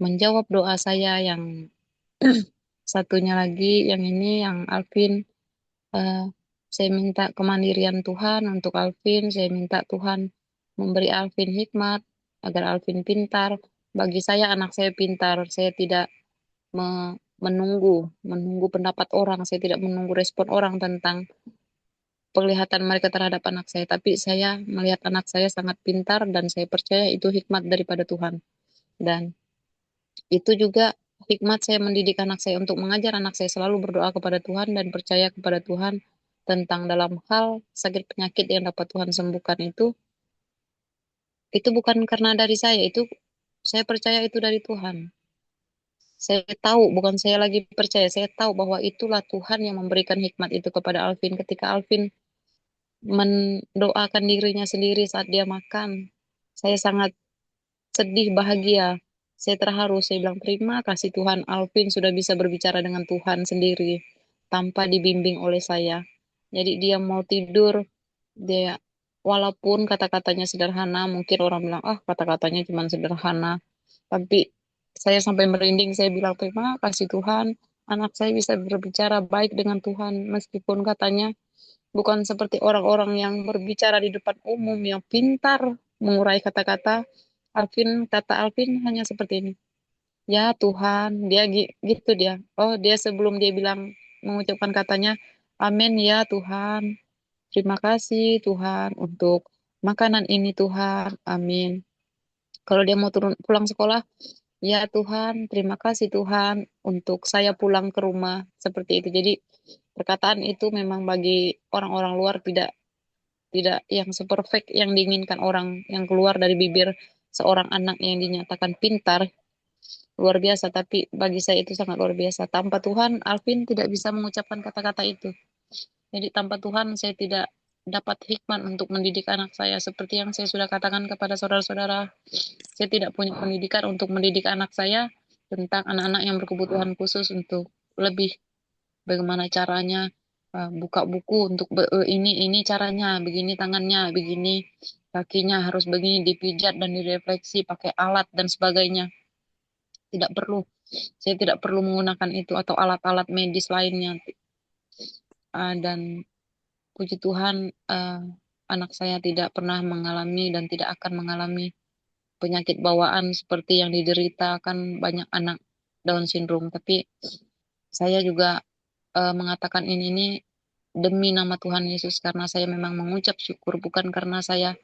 menjawab doa saya yang satunya lagi, yang ini, yang Alvin. eh, saya minta kemandirian Tuhan untuk Alvin. Saya minta Tuhan memberi Alvin hikmat agar Alvin pintar. Bagi saya, anak saya pintar. Saya tidak menunggu pendapat orang. Saya tidak menunggu respon orang tentang penglihatan mereka terhadap anak saya. Tapi saya melihat anak saya sangat pintar, dan saya percaya itu hikmat daripada Tuhan. Dan itu juga hikmat saya mendidik anak saya untuk mengajar anak saya selalu berdoa kepada Tuhan dan percaya kepada Tuhan tentang dalam hal sakit penyakit yang dapat Tuhan sembuhkan itu bukan karena dari saya, itu saya percaya itu dari Tuhan. Saya tahu, bukan saya lagi percaya, saya tahu bahwa itulah Tuhan yang memberikan hikmat itu kepada Alvin. Ketika Alvin mendoakan dirinya sendiri saat dia makan, saya sangat sedih, bahagia. Saya terharu, saya bilang terima kasih Tuhan, Alvin sudah bisa berbicara dengan Tuhan sendiri tanpa dibimbing oleh saya. Jadi dia mau tidur, dia walaupun kata-katanya sederhana, mungkin orang bilang, ah kata-katanya cuma sederhana, tapi Saya sampai merinding, saya bilang terima kasih Tuhan, anak saya bisa berbicara baik dengan Tuhan, meskipun katanya bukan seperti orang-orang yang berbicara di depan umum yang pintar mengurai kata-kata. Kata Alvin hanya seperti ini. Ya Tuhan, dia gitu dia. Oh, dia sebelum dia bilang mengucapkan katanya, Amin ya Tuhan. Terima kasih Tuhan untuk makanan ini Tuhan. Amin. Kalau dia mau pulang sekolah, ya Tuhan, terima kasih Tuhan untuk saya pulang ke rumah seperti itu. Jadi perkataan itu memang bagi orang-orang luar tidak tidak yang seperfect yang diinginkan orang yang keluar dari bibir seorang anak yang dinyatakan pintar luar biasa, tapi bagi saya itu sangat luar biasa. Tanpa Tuhan Alvin tidak bisa mengucapkan kata-kata itu. Jadi tanpa Tuhan saya tidak dapat hikmat untuk mendidik anak saya. Seperti yang saya sudah katakan kepada saudara-saudara, saya tidak punya pendidikan untuk mendidik anak saya tentang anak-anak yang berkebutuhan khusus untuk lebih bagaimana caranya buka buku untuk ini caranya, begini tangannya, begini kakinya harus begini dipijat dan direfleksi pakai alat dan sebagainya. Tidak perlu. Saya tidak perlu menggunakan itu atau alat-alat medis lainnya. Dan puji Tuhan anak saya tidak pernah mengalami dan tidak akan mengalami penyakit bawaan seperti yang diderita kan banyak anak Down syndrome. Tapi saya juga mengatakan ini demi nama Tuhan Yesus karena saya memang mengucap syukur bukan karena saya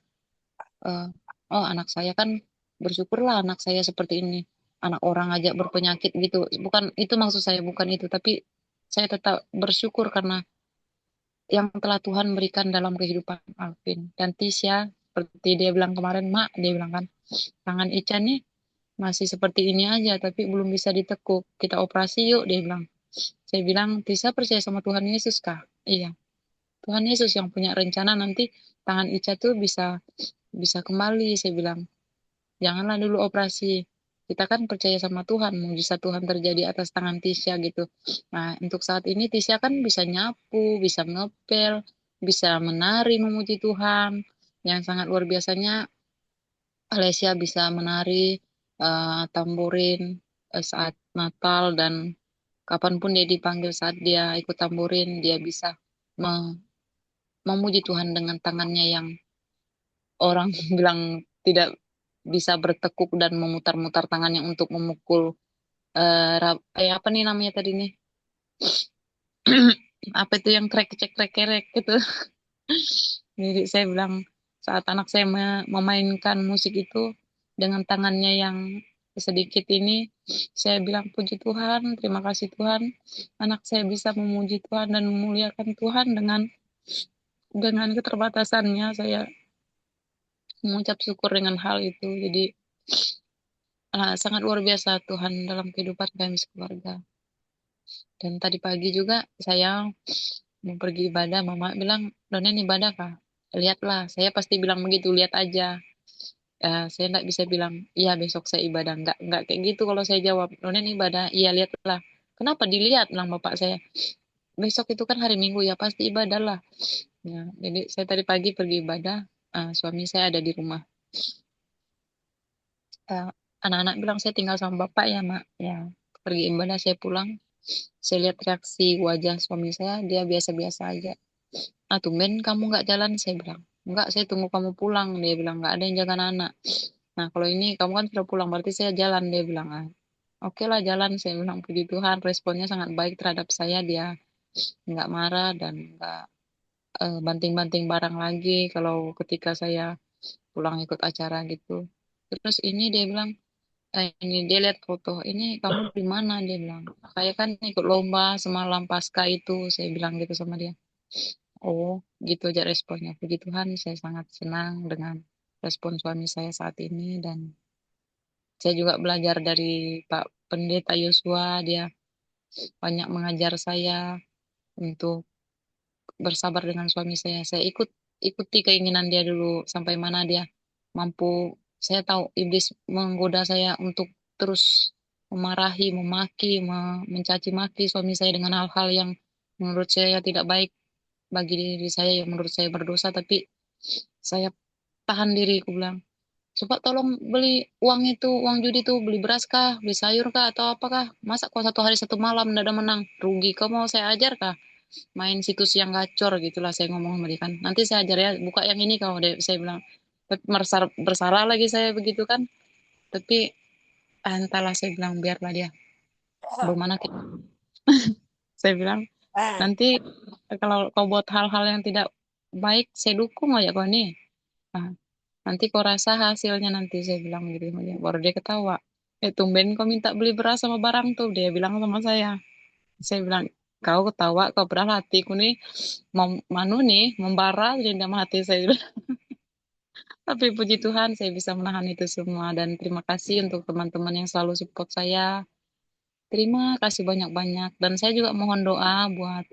oh anak saya kan bersyukurlah anak saya seperti ini, anak orang aja berpenyakit gitu, bukan itu maksud saya, bukan itu, tapi saya tetap bersyukur karena yang telah Tuhan berikan dalam kehidupan Alvin dan Tisha. Seperti dia bilang kemarin, Mak, dia bilang kan tangan Ica nih masih seperti ini aja tapi belum bisa ditekuk, kita operasi yuk, dia bilang. Saya bilang, Tisha percaya sama Tuhan Yesus kah? Iya, Tuhan Yesus yang punya rencana nanti tangan Ica tuh bisa bisa kembali. Saya bilang, janganlah dulu operasi. Kita kan percaya sama Tuhan, mujizat Tuhan terjadi atas tangan Tisha gitu. Nah, untuk saat ini Tisha kan bisa nyapu, bisa ngepel, bisa menari memuji Tuhan. Yang sangat luar biasanya, Alessia bisa menari tamborin saat Natal dan kapanpun dia dipanggil saat dia ikut tamborin, dia bisa memuji Tuhan dengan tangannya yang orang bilang tidak bisa bertekuk dan memutar-mutar tangannya untuk memukul apa nih namanya tadi nih apa itu yang krek cek krek kerek gitu. Jadi saya bilang saat anak saya memainkan musik itu dengan tangannya yang sedikit ini, saya bilang puji Tuhan, terima kasih Tuhan, anak saya bisa memuji Tuhan dan memuliakan Tuhan dengan keterbatasannya. Saya mengucap syukur dengan hal itu. Jadi sangat luar biasa Tuhan dalam kehidupan kami sekeluarga. Dan tadi pagi juga saya mau pergi ibadah, mama bilang, Donen ibadah kah? Lihatlah, saya pasti bilang begitu, lihat aja. Saya enggak bisa bilang, iya besok saya ibadah. Enggak kayak gitu kalau saya jawab, Donen ibadah, iya lihatlah. Kenapa dilihat? Bilang bapak saya. Besok itu kan hari Minggu ya, pasti ibadah lah. Ya, jadi saya tadi pagi pergi ibadah, suami saya ada di rumah. Anak-anak bilang saya tinggal sama bapak ya mak. Ya, pergi ibadah saya pulang. Saya lihat reaksi wajah suami saya, dia biasa-biasa aja. Tumben kamu nggak jalan, saya bilang. Enggak, saya tunggu kamu pulang, dia bilang. Nggak ada yang jaga anak. Nah, kalau ini kamu kan sudah pulang, berarti saya jalan, dia bilang. Oke lah jalan, saya bilang. Puji Tuhan, responnya sangat baik terhadap saya. Dia nggak marah dan nggak banting-banting barang lagi kalau ketika saya pulang ikut acara gitu. Terus ini dia bilang, ini dia lihat foto, ini kamu di mana, dia bilang. Saya kan ikut lomba semalam pasca itu, saya bilang gitu sama dia. Oh, gitu aja responnya. Puji Tuhan, saya sangat senang dengan respon suami saya saat ini dan saya juga belajar dari Pak Pendeta Yosua, dia banyak mengajar saya untuk bersabar dengan suami saya. Saya ikuti keinginan dia dulu sampai mana dia mampu. Saya tahu iblis menggoda saya untuk terus memarahi, memaki, mencaci maki suami saya dengan hal-hal yang menurut saya tidak baik bagi diri saya, yang menurut saya berdosa, tapi saya tahan diri, aku bilang. coba tolong beli uang itu, uang judi itu, beli beras kah, beli sayur kah, atau apakah? Masa kok 1 hari 1 malam nggak ada menang? Rugi, kau mau saya ajar kah? Main situs yang gacor gitulah saya ngomong sama dia kan. Nanti saya ajar ya, buka yang ini kau deh, saya bilang. Tapi merasa bersalah lagi saya begitu kan. Tapi entahlah saya bilang biarlah dia. Bagaimana kita? Saya bilang nanti kalau kau buat hal-hal yang tidak baik, saya dukung aja kau nih. Nah, nanti kau rasa hasilnya nanti saya bilang gitu sama dia. Baru dia ketawa. Tumben kau minta beli beras sama barang tuh, dia bilang sama saya. Saya bilang, kau ketawa, kau padahal hatiku nih mau manu nih membara di dalam hati saya. Tapi puji Tuhan saya bisa menahan itu semua dan terima kasih untuk teman-teman yang selalu support saya. Terima kasih banyak-banyak dan saya juga mohon doa buat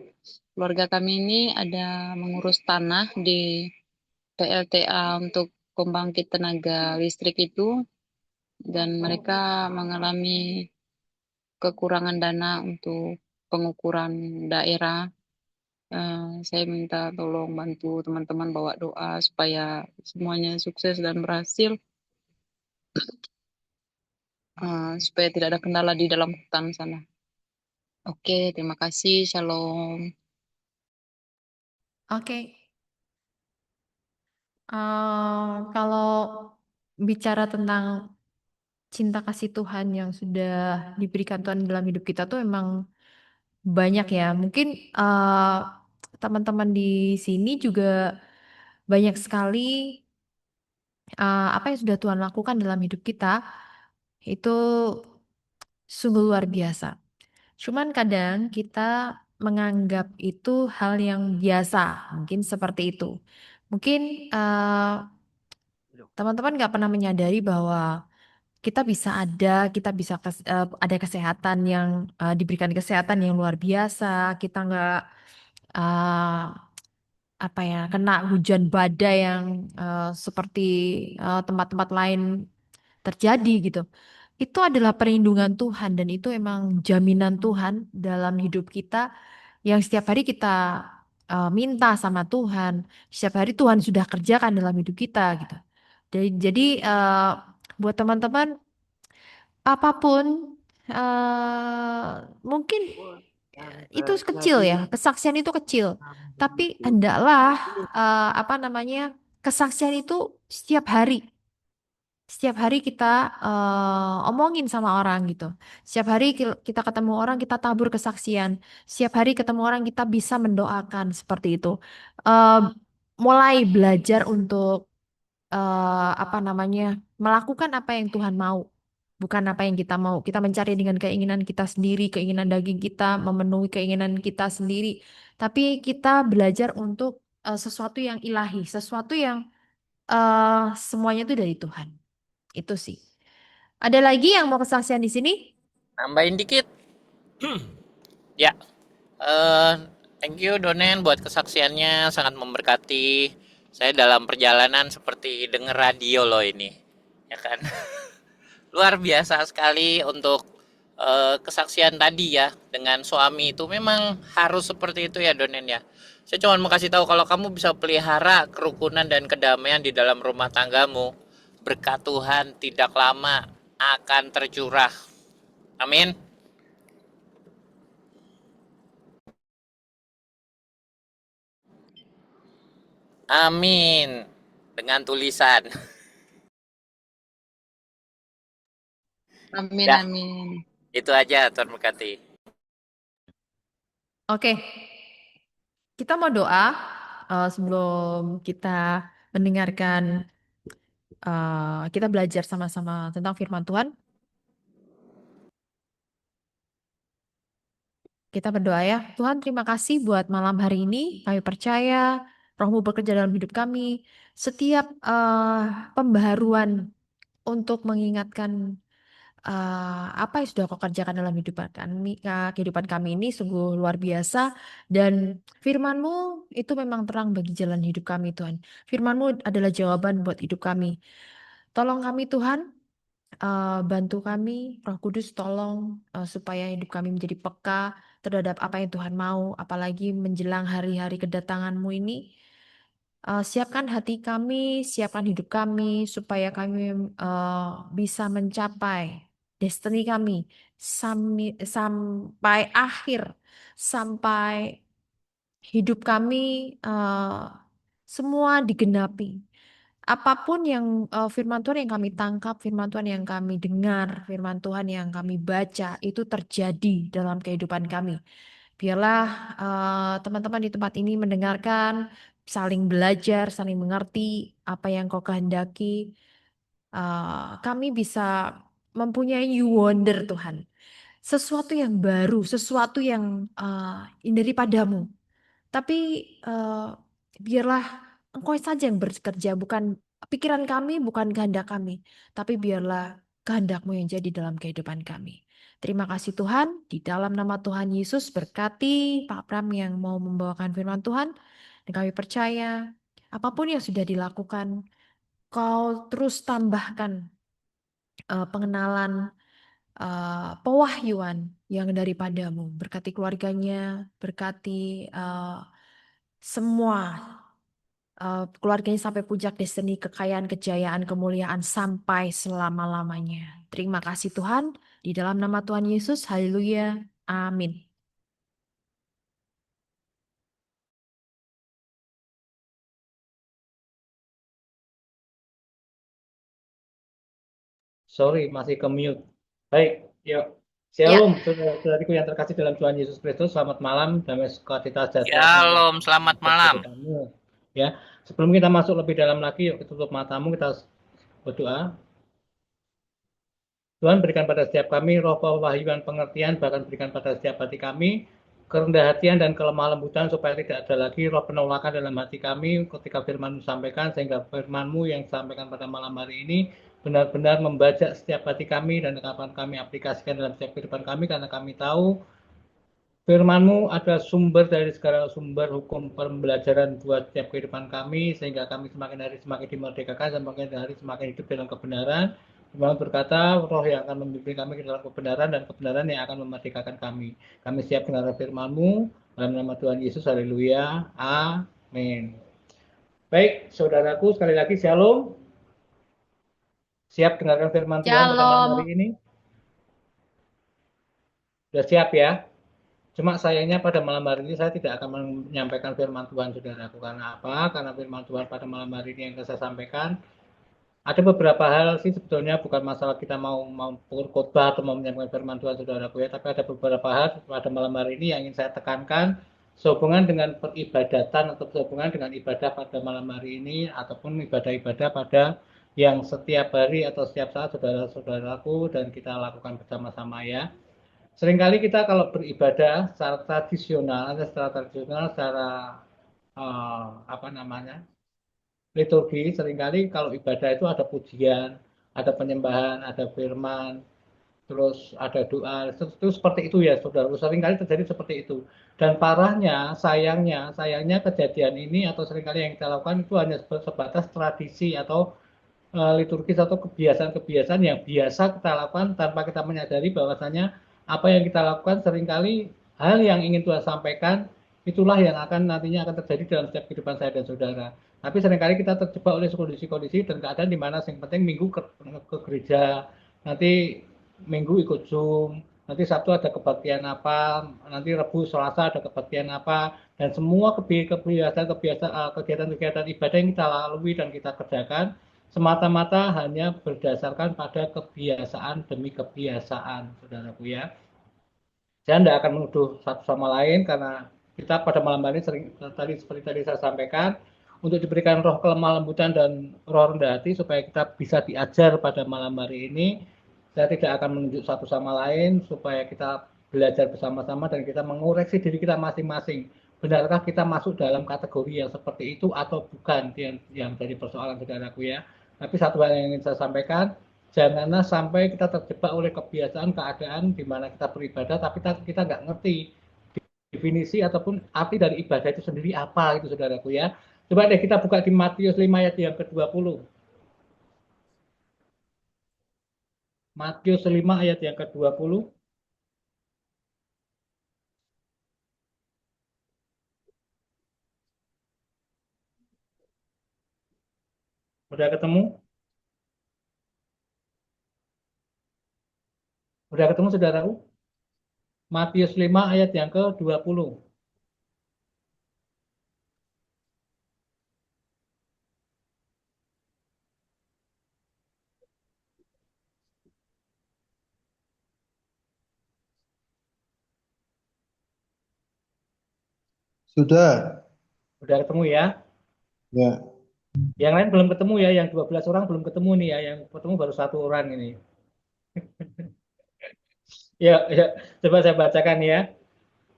keluarga kami ini ada mengurus tanah di PLTA untuk pembangkit tenaga listrik itu dan mereka mengalami kekurangan dana untuk pengukuran daerah. Saya minta tolong bantu teman-teman bawa doa supaya semuanya sukses dan berhasil, supaya tidak ada kendala di dalam hutan sana. Oke, terima kasih. Shalom. Oke. Kalau bicara tentang cinta kasih Tuhan yang sudah diberikan Tuhan dalam hidup kita tuh emang banyak ya. Mungkin teman-teman di sini juga banyak sekali apa yang sudah Tuhan lakukan dalam hidup kita itu sungguh luar biasa. Cuman kadang kita menganggap itu hal yang biasa, mungkin seperti itu. Mungkin teman-teman nggak pernah menyadari bahwa kita bisa ada kesehatan yang diberikan kesehatan yang luar biasa. Kita nggak eh, apa ya kena hujan badai yang seperti tempat-tempat lain terjadi gitu. Itu adalah perlindungan Tuhan dan itu emang jaminan Tuhan dalam hidup kita yang setiap hari kita minta sama Tuhan. Setiap hari Tuhan sudah kerjakan dalam hidup kita gitu. Jadi buat teman-teman apapun mungkin itu kecil ya, kesaksian itu kecil. Tapi hendaklah apa namanya kesaksian itu setiap hari. Setiap hari kita omongin sama orang gitu. Setiap hari kita ketemu orang, kita tabur kesaksian. Setiap hari ketemu orang, kita bisa mendoakan seperti itu. Eh, Mulai belajar untuk apa namanya melakukan apa yang Tuhan mau, bukan apa yang kita mau. Kita mencari dengan keinginan kita sendiri, keinginan daging kita, memenuhi keinginan kita sendiri. Tapi kita belajar untuk sesuatu yang ilahi, sesuatu yang semuanya itu dari Tuhan. Itu sih. Ada lagi yang mau kesaksian di sini? Nambahin dikit. Ya, thank you Donen buat kesaksiannya, sangat memberkati. Saya dalam perjalanan seperti denger radio loh ini, ya kan? Luar biasa sekali untuk kesaksian tadi ya dengan suami itu memang harus seperti itu ya Donen ya. Saya cuma mau kasih tahu kalau kamu bisa pelihara kerukunan dan kedamaian di dalam rumah tanggamu, berkat Tuhan tidak lama akan tercurah. Amin. Amin. Dengan tulisan. Amin, Ya, amin. itu aja Tuhan berkati. Oke. Kita mau doa sebelum kita mendengarkan kita belajar sama-sama tentang firman Tuhan. Kita berdoa ya. Tuhan, terima kasih buat malam hari ini. Kami percaya Roh-Mu bekerja dalam hidup kami. Setiap pembaharuan untuk mengingatkan apa yang sudah Kau kerjakan dalam kehidupan kami ini sungguh luar biasa. Dan firman-Mu itu memang terang bagi jalan hidup kami, Tuhan. Firman-Mu adalah jawaban buat hidup kami. Tolong kami, Tuhan. Bantu kami, Roh Kudus tolong supaya hidup kami menjadi peka terhadap apa yang Tuhan mau, apalagi menjelang hari-hari kedatangan-Mu ini. Siapkan hati kami, siapkan hidup kami, supaya kami bisa mencapai destiny kami sampai akhir, sampai hidup kami semua digenapi. Apapun yang firman Tuhan yang kami tangkap, firman Tuhan yang kami dengar, firman Tuhan yang kami baca, itu terjadi dalam kehidupan kami. Biarlah teman-teman di tempat ini mendengarkan, saling belajar, saling mengerti apa yang kau kehendaki. Kami bisa mempunyai you wonder Tuhan. Sesuatu yang baru, sesuatu yang daripadamu. Tapi biarlah Engkau saja yang bekerja, bukan pikiran kami, bukan kehendak kami. Tapi biarlah kehendak-Mu yang jadi dalam kehidupan kami. Terima kasih Tuhan, di dalam nama Tuhan Yesus berkati Pak Pram yang mau membawakan firman Tuhan. Dan kami percaya apapun yang sudah dilakukan, Kau terus tambahkan pengenalan, pewahyuan yang daripadamu. Berkati keluarganya, berkati semua keluarganya sampai puncak destiny, kekayaan, kejayaan, kemuliaan sampai selama-lamanya. Terima kasih Tuhan, di dalam nama Tuhan Yesus, haleluya, amin. Sorry, masih ke mute. Baik, yuk. Ya, Shalom, saudara-saudariku yang terkasih dalam Tuhan Yesus Kristus. Selamat malam, damai sukacita sejahtera Shalom, selamat malam. kamu. Ya, sebelum kita masuk lebih dalam lagi, yuk kita tutup matamu, kita berdoa. Tuhan berikan pada setiap kami roh pewahyuan pengertian, bahkan berikan pada setiap hati kami kerendah hatian dan kelemah lembutan supaya tidak ada lagi roh penolakan dalam hati kami ketika firman-Mu sampaikan, sehingga firman-Mu yang disampaikan pada malam hari ini benar-benar membajak setiap hati kami dan kapan kami aplikasikan dalam setiap kehidupan kami, karena kami tahu firman-Mu adalah sumber dari segala sumber hukum pembelajaran buat setiap kehidupan kami, sehingga kami semakin hari semakin dimerdekakan, semakin hari semakin hidup dalam kebenaran. Firman berkata, roh yang akan membimbing kami ke dalam kebenaran, dan kebenaran yang akan memerdekakan kami. Kami siap dengar firman-Mu, dalam nama Tuhan Yesus, haleluya, amin. Baik, saudaraku, sekali lagi shalom. Siap dengarkan firman Tuhan pada malam hari ini? Sudah siap ya? Cuma sayangnya pada malam hari ini saya tidak akan menyampaikan firman Tuhan, saudaraku. Karena apa? Karena firman Tuhan pada malam hari ini yang saya sampaikan, ada beberapa hal sih sebetulnya bukan masalah kita mau khotbah atau mau menyampaikan firman Tuhan, saudaraku ya. Tapi ada beberapa hal pada malam hari ini yang ingin saya tekankan sehubungan dengan peribadatan atau sehubungan dengan ibadah pada malam hari ini, ataupun ibadah-ibadah pada yang setiap hari atau setiap saat saudara-saudaraku dan kita lakukan bersama-sama ya. Seringkali kita kalau beribadah secara tradisional, secara liturgi, seringkali kalau ibadah itu ada pujian, ada penyembahan, ada firman, terus ada doa, itu seperti itu ya, saudara. Seringkali terjadi seperti itu. Dan parahnya, sayangnya kejadian ini atau seringkali yang kita lakukan itu hanya sebatas tradisi atau liturgis atau kebiasaan-kebiasaan yang biasa kita lakukan tanpa kita menyadari bahwasanya apa yang kita lakukan seringkali hal yang ingin Tuhan sampaikan itulah yang akan nantinya akan terjadi dalam setiap kehidupan saya dan saudara. Tapi seringkali kita terjebak oleh kondisi-kondisi dan keadaan di mana yang penting minggu ke gereja, nanti minggu ikut Zoom, nanti Sabtu ada kebaktian apa, nanti Rabu Selasa ada kebaktian apa, dan semua kegiatan-kegiatan ibadah yang kita lalui dan kita kerjakan semata-mata hanya berdasarkan pada kebiasaan demi kebiasaan, saudaraku ya. Saya tidak akan menuduh satu sama lain, karena kita pada malam hari seperti tadi saya sampaikan, untuk diberikan roh kelemah lembutan dan roh rendah hati supaya kita bisa diajar pada malam hari ini. Saya tidak akan menunjuk satu sama lain, supaya kita belajar bersama-sama dan kita mengoreksi diri kita masing-masing. Benarkah kita masuk dalam kategori yang seperti itu atau bukan, yang jadi persoalan, saudaraku ya. Tapi satu hal yang ingin saya sampaikan, janganlah sampai kita terjebak oleh kebiasaan keadaan di mana kita beribadah tapi kita nggak ngerti definisi ataupun arti dari ibadah itu sendiri apa, itu saudaraku ya. Coba deh kita buka di Matius 5 ayat yang ke-20. Matius 5 ayat yang ke-20. Udah ketemu? Udah ketemu saudaraku? Matius 5 ayat yang ke-20. Sudah. Udah ketemu ya? Ya. Yang lain belum ketemu ya, yang 12 orang belum ketemu nih ya, yang ketemu baru 1 orang ini. Ya, ya, coba saya bacakan ya.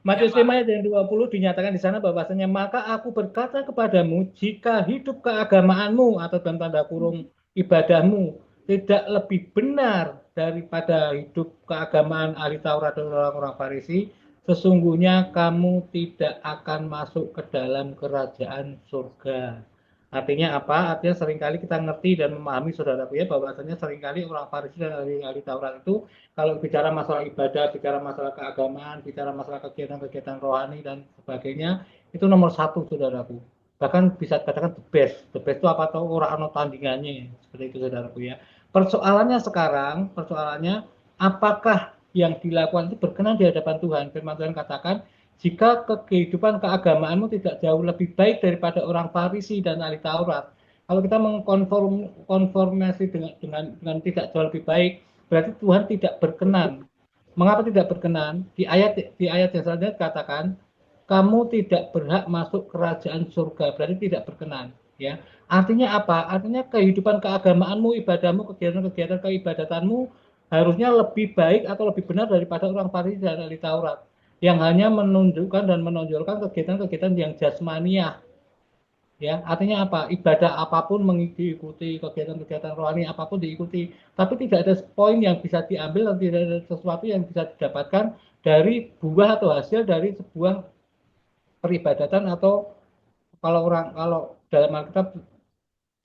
Matius 5 ayat yang 20 dinyatakan di sana bahwasanya maka aku berkata kepadamu jika hidup keagamaanmu atau dalam tanda kurung ibadahmu tidak lebih benar daripada hidup keagamaan ahli Taurat dan orang-orang Farisi, sesungguhnya kamu tidak akan masuk ke dalam kerajaan surga. Artinya apa? Artinya seringkali kita ngerti dan memahami saudaraku ya bahwasanya seringkali orang Farisi dan ahli Taurat itu kalau bicara masalah ibadah, bicara masalah keagamaan, bicara masalah kegiatan-kegiatan rohani dan sebagainya, itu nomor 1 saudaraku. Bahkan bisa dikatakan the best. The best itu apa tahu orang ano tandingannya seperti itu saudaraku ya. Persoalannya sekarang, persoalannya apakah yang dilakukan itu berkenan di hadapan Tuhan? Firman Tuhan katakan, jika kehidupan keagamaanmu tidak jauh lebih baik daripada orang Farisi dan ahli Taurat, kalau kita mengkonformasi dengan tidak jauh lebih baik, berarti Tuhan tidak berkenan. Mengapa tidak berkenan? Di ayat yang selanjutnya dikatakan, kamu tidak berhak masuk kerajaan surga, berarti tidak berkenan. Ya, artinya apa? Artinya kehidupan keagamaanmu, ibadahmu, kegiatan-kegiatan keibadatanmu harusnya lebih baik atau lebih benar daripada orang Farisi dan ahli Taurat yang hanya menunjukkan dan menonjolkan kegiatan-kegiatan yang jasmaniah. Ya, artinya apa? Ibadah apapun mengikuti, kegiatan-kegiatan rohani apapun diikuti, tapi tidak ada poin yang bisa diambil dan tidak ada sesuatu yang bisa didapatkan dari buah atau hasil dari sebuah peribadatan atau kalau dalam Alkitab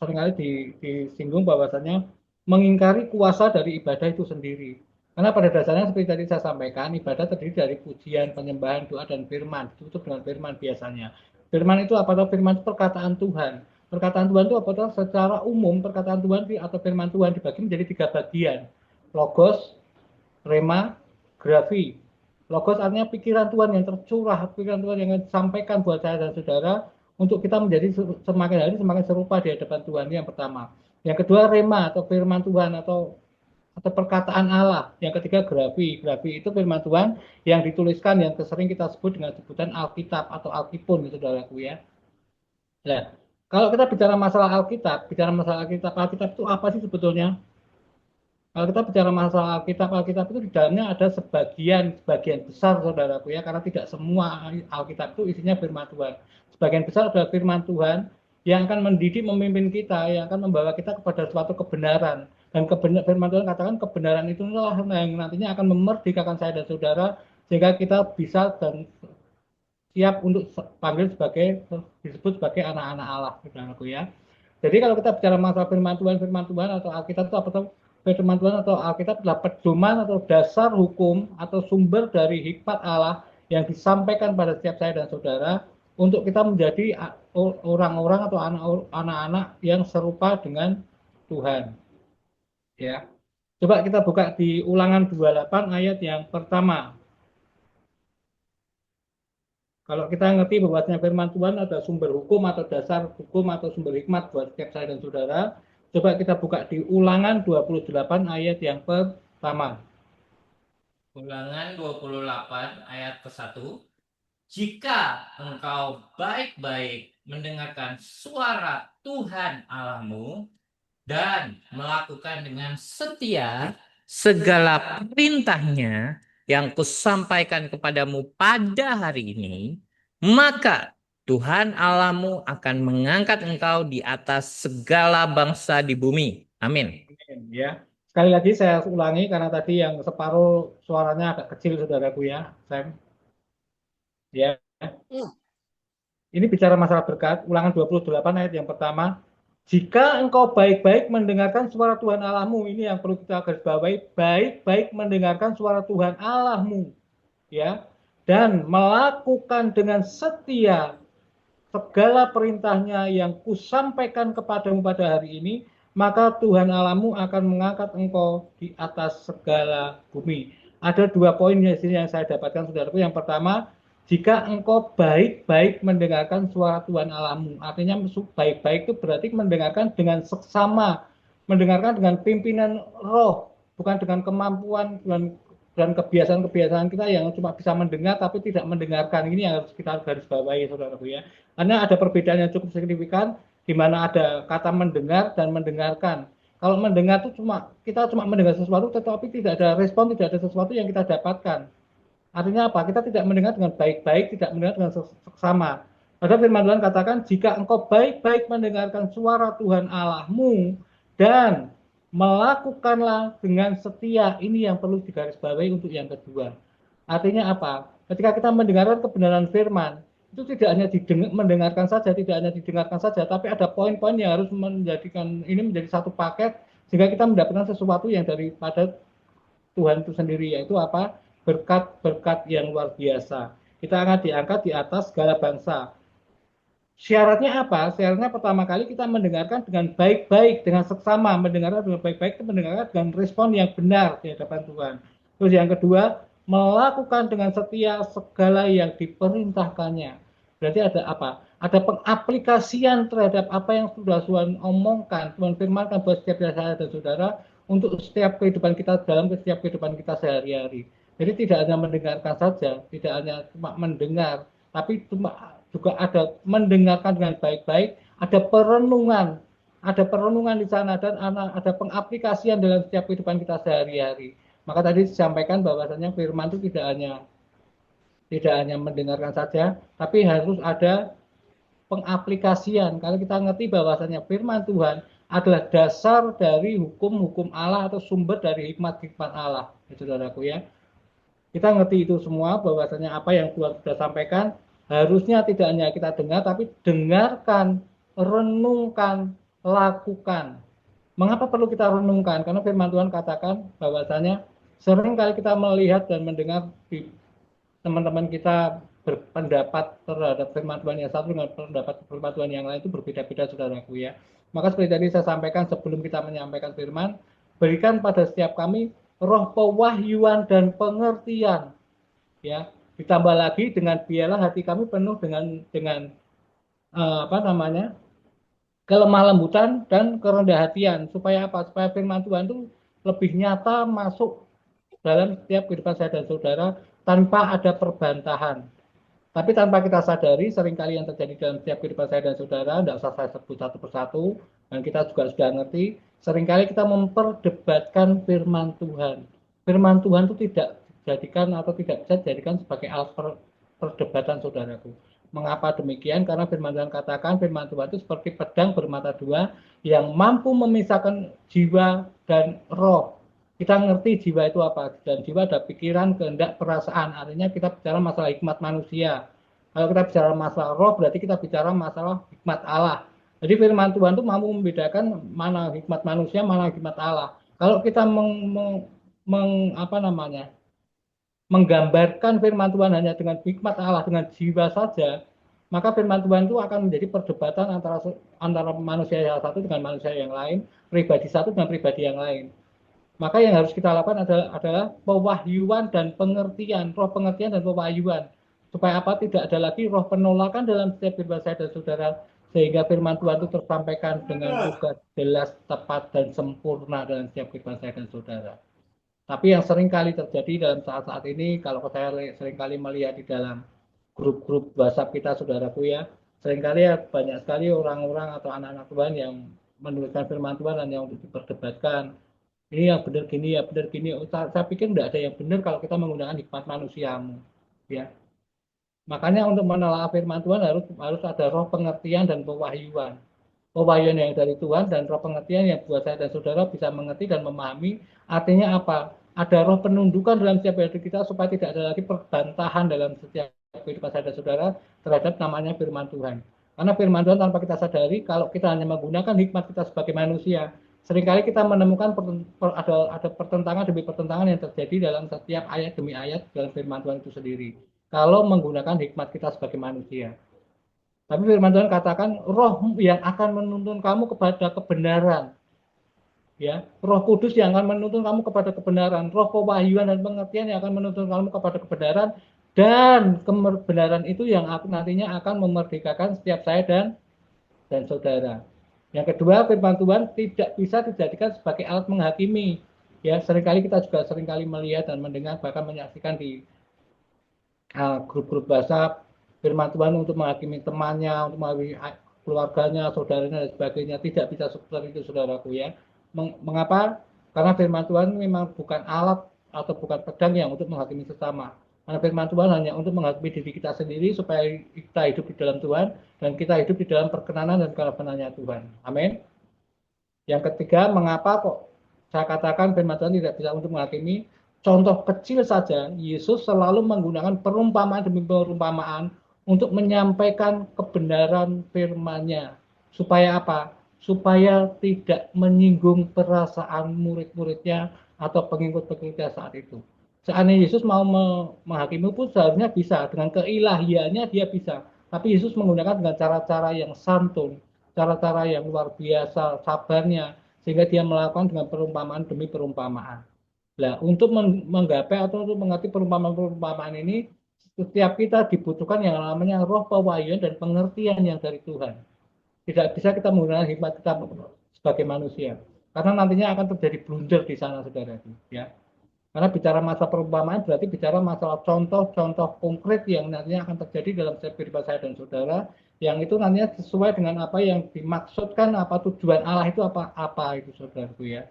seringkali disinggung bahwasanya mengingkari kuasa dari ibadah itu sendiri. Karena pada dasarnya seperti tadi saya sampaikan, ibadah terdiri dari pujian, penyembahan, doa, dan firman. Ditutup dengan firman biasanya. Firman itu apa tahu? Firman itu perkataan Tuhan. Perkataan Tuhan itu apa tahu? Secara umum perkataan Tuhan atau firman Tuhan dibagi menjadi 3 bagian. Logos, rema, grafi. Logos artinya pikiran Tuhan yang tercurah, pikiran Tuhan yang disampaikan buat saya dan saudara untuk kita menjadi semakin hari semakin serupa di hadapan Tuhan. Ini yang pertama. Yang kedua rema atau firman Tuhan atau perkataan Allah. Yang ketiga grafi. Grafi itu firman Tuhan yang dituliskan yang sering kita sebut dengan sebutan Alkitab atau Alkipun, saudaraku ya. Nah, kalau kita bicara masalah Alkitab, Alkitab itu apa sih sebetulnya? Kalau kita bicara masalah Alkitab itu di dalamnya ada sebagian besar saudaraku ya, karena tidak semua Alkitab itu isinya firman Tuhan. Sebagian besar adalah firman Tuhan yang akan mendidik, memimpin kita, yang akan membawa kita kepada suatu kebenaran. Dan firman Tuhan katakan kebenaran itulah yang nantinya akan memerdekakan saya dan saudara sehingga kita bisa dan siap untuk disebut sebagai anak-anak Allah, saudaraku ya. Jadi kalau kita bicara masalah firman Tuhan atau Alkitab itu apa tuh? Firman Tuhan atau Alkitab adalah pedoman atau dasar hukum atau sumber dari hikmat Allah yang disampaikan pada setiap saya dan saudara untuk kita menjadi orang-orang atau anak-anak yang serupa dengan Tuhan. Ya. Coba kita buka di Ulangan 28 ayat yang pertama. Kalau kita ngerti bahwasanya firman Tuhan ada sumber hukum atau dasar hukum atau sumber hikmat buat setiap saya dan saudara, coba kita buka di Ulangan 28 ayat yang pertama. Ulangan 28 ayat ke-1. Jika engkau baik-baik mendengarkan suara Tuhan Allahmu dan melakukan dengan setia segala perintahnya yang kusampaikan kepadamu pada hari ini, maka Tuhan Allahmu akan mengangkat engkau di atas segala bangsa di bumi. Amin. Ya. Sekali lagi saya ulangi karena tadi yang separuh suaranya agak kecil saudaraku ya, Sam. Ya. Ini bicara masalah berkat, Ulangan 28 ayat yang pertama. Jika engkau baik-baik mendengarkan suara Tuhan Allahmu, ini yang perlu kita garis bawahi, baik-baik mendengarkan suara Tuhan Allahmu, ya, dan melakukan dengan setia segala perintahnya yang kusampaikan kepadamu pada hari ini, maka Tuhan Allahmu akan mengangkat engkau di atas segala bumi. Ada 2 poin di sini yang saya dapatkan, saudaraku. Yang pertama, jika engkau baik-baik mendengarkan suara Tuhan Allahmu. Artinya baik-baik itu berarti mendengarkan dengan seksama, mendengarkan dengan pimpinan roh, bukan dengan kemampuan dan kebiasaan-kebiasaan kita yang cuma bisa mendengar tapi tidak mendengarkan. Ini yang harus kita garis bawahi, saudaraku ya. Karena ada perbedaan yang cukup signifikan di mana ada kata mendengar dan mendengarkan. Kalau mendengar itu kita cuma mendengar sesuatu tetapi tidak ada respon, tidak ada sesuatu yang kita dapatkan. Artinya apa? Kita tidak mendengar dengan baik-baik, tidak mendengar dengan seksama. Padahal firman Tuhan katakan, jika engkau baik-baik mendengarkan suara Tuhan Allahmu dan melakukanlah dengan setia, ini yang perlu digarisbawahi untuk yang kedua. Artinya apa? Ketika kita mendengarkan kebenaran firman, itu tidak hanya mendengarkan saja, tapi ada poin-poin yang harus menjadikan ini menjadi satu paket, sehingga kita mendapatkan sesuatu yang daripada Tuhan itu sendiri, yaitu apa? Berkat-berkat yang luar biasa. Kita akan diangkat di atas segala bangsa. Syaratnya apa? Syaratnya pertama kali kita mendengarkan dengan baik-baik, dengan seksama. Mendengarkan dengan baik-baik itu mendengarkan dengan respon yang benar di hadapan Tuhan. Terus yang kedua, melakukan dengan setia segala yang diperintahkannya. Berarti ada apa? Ada pengaplikasian terhadap apa yang sudah Tuhan omongkan, Tuhan firmankan buat setiap saya dan saudara untuk setiap kehidupan kita dalam setiap kehidupan kita sehari-hari. Jadi tidak hanya mendengarkan saja, tidak hanya cuma mendengar, tapi juga ada mendengarkan dengan baik-baik, ada perenungan di sana dan ada pengaplikasian dalam setiap kehidupan kita sehari-hari. Maka tadi disampaikan bahwasanya firman itu tidak hanya mendengarkan saja, tapi harus ada pengaplikasian. Kalau kita ngerti bahwasanya firman Tuhan adalah dasar dari hukum-hukum Allah atau sumber dari hikmat-hikmat Allah, saudaraku ya. Kita ngerti itu semua bahwasanya apa yang Tuhan sudah sampaikan harusnya tidak hanya kita dengar, tapi dengarkan, renungkan, lakukan. Mengapa perlu kita renungkan? Karena firman Tuhan katakan bahwasanya sering kali kita melihat dan mendengar di teman-teman kita berpendapat terhadap firman Tuhan yang satu dengan pendapat firman Tuhan yang lain itu berbeda-beda, saudaraku ya. Maka seperti tadi saya sampaikan sebelum kita menyampaikan firman, berikan pada setiap kami roh pewahyuan dan pengertian, ya. Ditambah lagi dengan biarlah hati kami penuh dengan kelemah lembutan dan kerendah hatian, supaya apa? Supaya firman Tuhan itu lebih nyata masuk dalam setiap kehidupan saya dan saudara tanpa ada perbantahan. Tapi tanpa kita sadari, seringkali yang terjadi dalam setiap kehidupan saya dan saudara, tidak usah saya sebut satu persatu, dan kita juga sudah ngerti, seringkali kita memperdebatkan firman Tuhan. Firman Tuhan itu tidak dijadikan atau tidak bisa dijadikan sebagai alat perdebatan, saudaraku. Mengapa demikian? Karena firman Tuhan katakan, firman Tuhan itu seperti pedang bermata dua yang mampu memisahkan jiwa dan roh. Kita ngerti jiwa itu apa, dan jiwa ada pikiran, kehendak, perasaan. Artinya kita bicara masalah hikmat manusia. Kalau kita bicara masalah roh, berarti kita bicara masalah hikmat Allah. Jadi firman Tuhan itu mampu membedakan mana hikmat manusia, mana hikmat Allah. Kalau kita menggambarkan firman Tuhan hanya dengan hikmat Allah, dengan jiwa saja, maka firman Tuhan itu akan menjadi perdebatan antara manusia yang satu dengan manusia yang lain, pribadi satu dengan pribadi yang lain. Maka yang harus kita lakukan adalah pewahyuan dan pengertian, roh pengertian dan pewahyuan. Supaya apa? Tidak ada lagi roh penolakan dalam setiap kehidupan saya dan saudara, sehingga firman Tuhan itu tersampaikan dengan juga jelas, tepat, dan sempurna dalam setiap kehidupan saya dan saudara. Tapi yang sering kali terjadi dalam saat-saat ini, kalau saya sering kali melihat di dalam grup-grup WhatsApp kita, saudaraku ya, seringkali ya banyak sekali orang-orang atau anak-anak Tuhan yang menuliskan firman Tuhan hanya untuk diperdebatkan. Ini yang benar gini, ya benar gini. Saya pikir tidak ada yang benar kalau kita menggunakan hikmat manusiamu, ya. Makanya untuk menelaah firman Tuhan harus ada roh pengertian dan pewahyuan. Pewahyuan yang dari Tuhan dan roh pengertian yang buat saya dan saudara bisa mengerti dan memahami. Artinya apa? Ada roh penundukan dalam setiap hidup kita supaya tidak ada lagi perbantahan dalam setiap kehidupan saya dan saudara terhadap namanya firman Tuhan. Karena firman Tuhan tanpa kita sadari, kalau kita hanya menggunakan hikmat kita sebagai manusia, seringkali kita menemukan ada pertentangan demi pertentangan yang terjadi dalam setiap ayat demi ayat dalam firman Tuhan itu sendiri. Kalau menggunakan hikmat kita sebagai manusia. Tapi firman Tuhan katakan roh yang akan menuntun kamu kepada kebenaran. Ya, Roh Kudus yang akan menuntun kamu kepada kebenaran, roh pewahyuan dan pengertian yang akan menuntun kamu kepada kebenaran, dan kebenaran itu yang nantinya akan memerdekakan setiap saya dan saudara. Yang kedua, firman Tuhan tidak bisa dijadikan sebagai alat menghakimi. Ya, seringkali kita juga seringkali melihat dan mendengar bahkan menyaksikan di grup-grup WhatsApp firman Tuhan untuk menghakimi temannya, untuk menghakimi keluarganya, saudaranya dan sebagainya. Tidak bisa seperti itu, saudaraku ya. Mengapa? Karena firman Tuhan memang bukan alat atau bukan pedang yang untuk menghakimi sesama. Karena firman Tuhan hanya untuk menghakimi diri kita sendiri supaya kita hidup di dalam Tuhan dan kita hidup di dalam perkenanan dan kebenarannya Tuhan. Amin. Yang ketiga, mengapa kok saya katakan firman Tuhan tidak bisa untuk menghakimi? Contoh kecil saja, Yesus selalu menggunakan perumpamaan demi perumpamaan untuk menyampaikan kebenaran firman-Nya. Supaya apa? Supaya tidak menyinggung perasaan murid-muridnya atau pengikut-pengikutnya saat itu. Seandainya Yesus mau menghakimi pun seharusnya bisa, dengan keilahiannya dia bisa. Tapi Yesus menggunakan dengan cara-cara yang santun, cara-cara yang luar biasa, sabarnya, sehingga dia melakukan dengan perumpamaan demi perumpamaan. Nah, untuk menggapai atau untuk mengerti perumpamaan-perumpamaan ini, setiap kita dibutuhkan yang namanya roh pewahyuan dan pengertian yang dari Tuhan. Tidak bisa kita menggunakan hikmat kita sebagai manusia. Karena nantinya akan terjadi blunder di sana, saudara. Ya. Karena bicara masalah perumpamaan berarti bicara masalah contoh-contoh konkret yang nantinya akan terjadi dalam setiap kehidupan saya dan saudara, yang itu nantinya sesuai dengan apa yang dimaksudkan, apa tujuan Allah itu apa itu, saudaraku ya.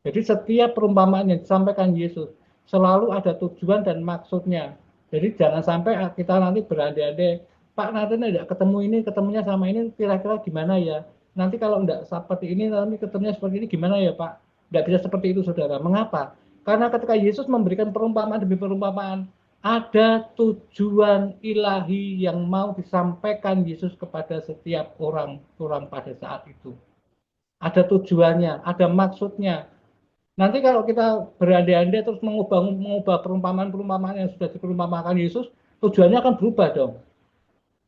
Jadi setiap perumpamaan yang disampaikan Yesus selalu ada tujuan dan maksudnya. Jadi jangan sampai kita nanti berandai-andai, Pak nanti tidak ketemu ini, ketemunya sama ini kira-kira gimana ya? Nanti kalau tidak seperti ini, nanti ketemunya seperti ini gimana ya Pak? Tidak bisa seperti itu, saudara. Mengapa? Karena ketika Yesus memberikan perumpamaan demi perumpamaan, ada tujuan ilahi yang mau disampaikan Yesus kepada setiap orang pada saat itu. Ada tujuannya, ada maksudnya. Nanti kalau kita berandai-andai terus mengubah perumpamaan-perumpamaan yang sudah diperumpamakan Yesus, tujuannya akan berubah dong.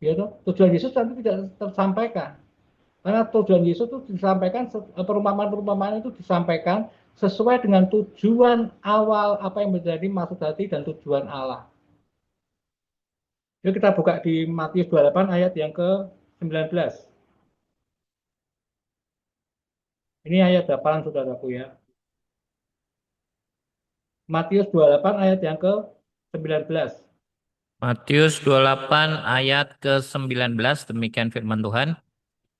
Ya, tujuan Yesus nanti tidak tersampaikan. Karena tujuan Yesus itu disampaikan, perumpamaan-perumpamaan itu disampaikan sesuai dengan tujuan awal apa yang menjadi maksud hati dan tujuan Allah. Yuk kita buka di Matius 28 ayat yang ke-19. Ini ayat 8, saudaraku ya. Matius 28 ayat yang ke-19. Matius 28 ayat ke-19, demikian firman Tuhan.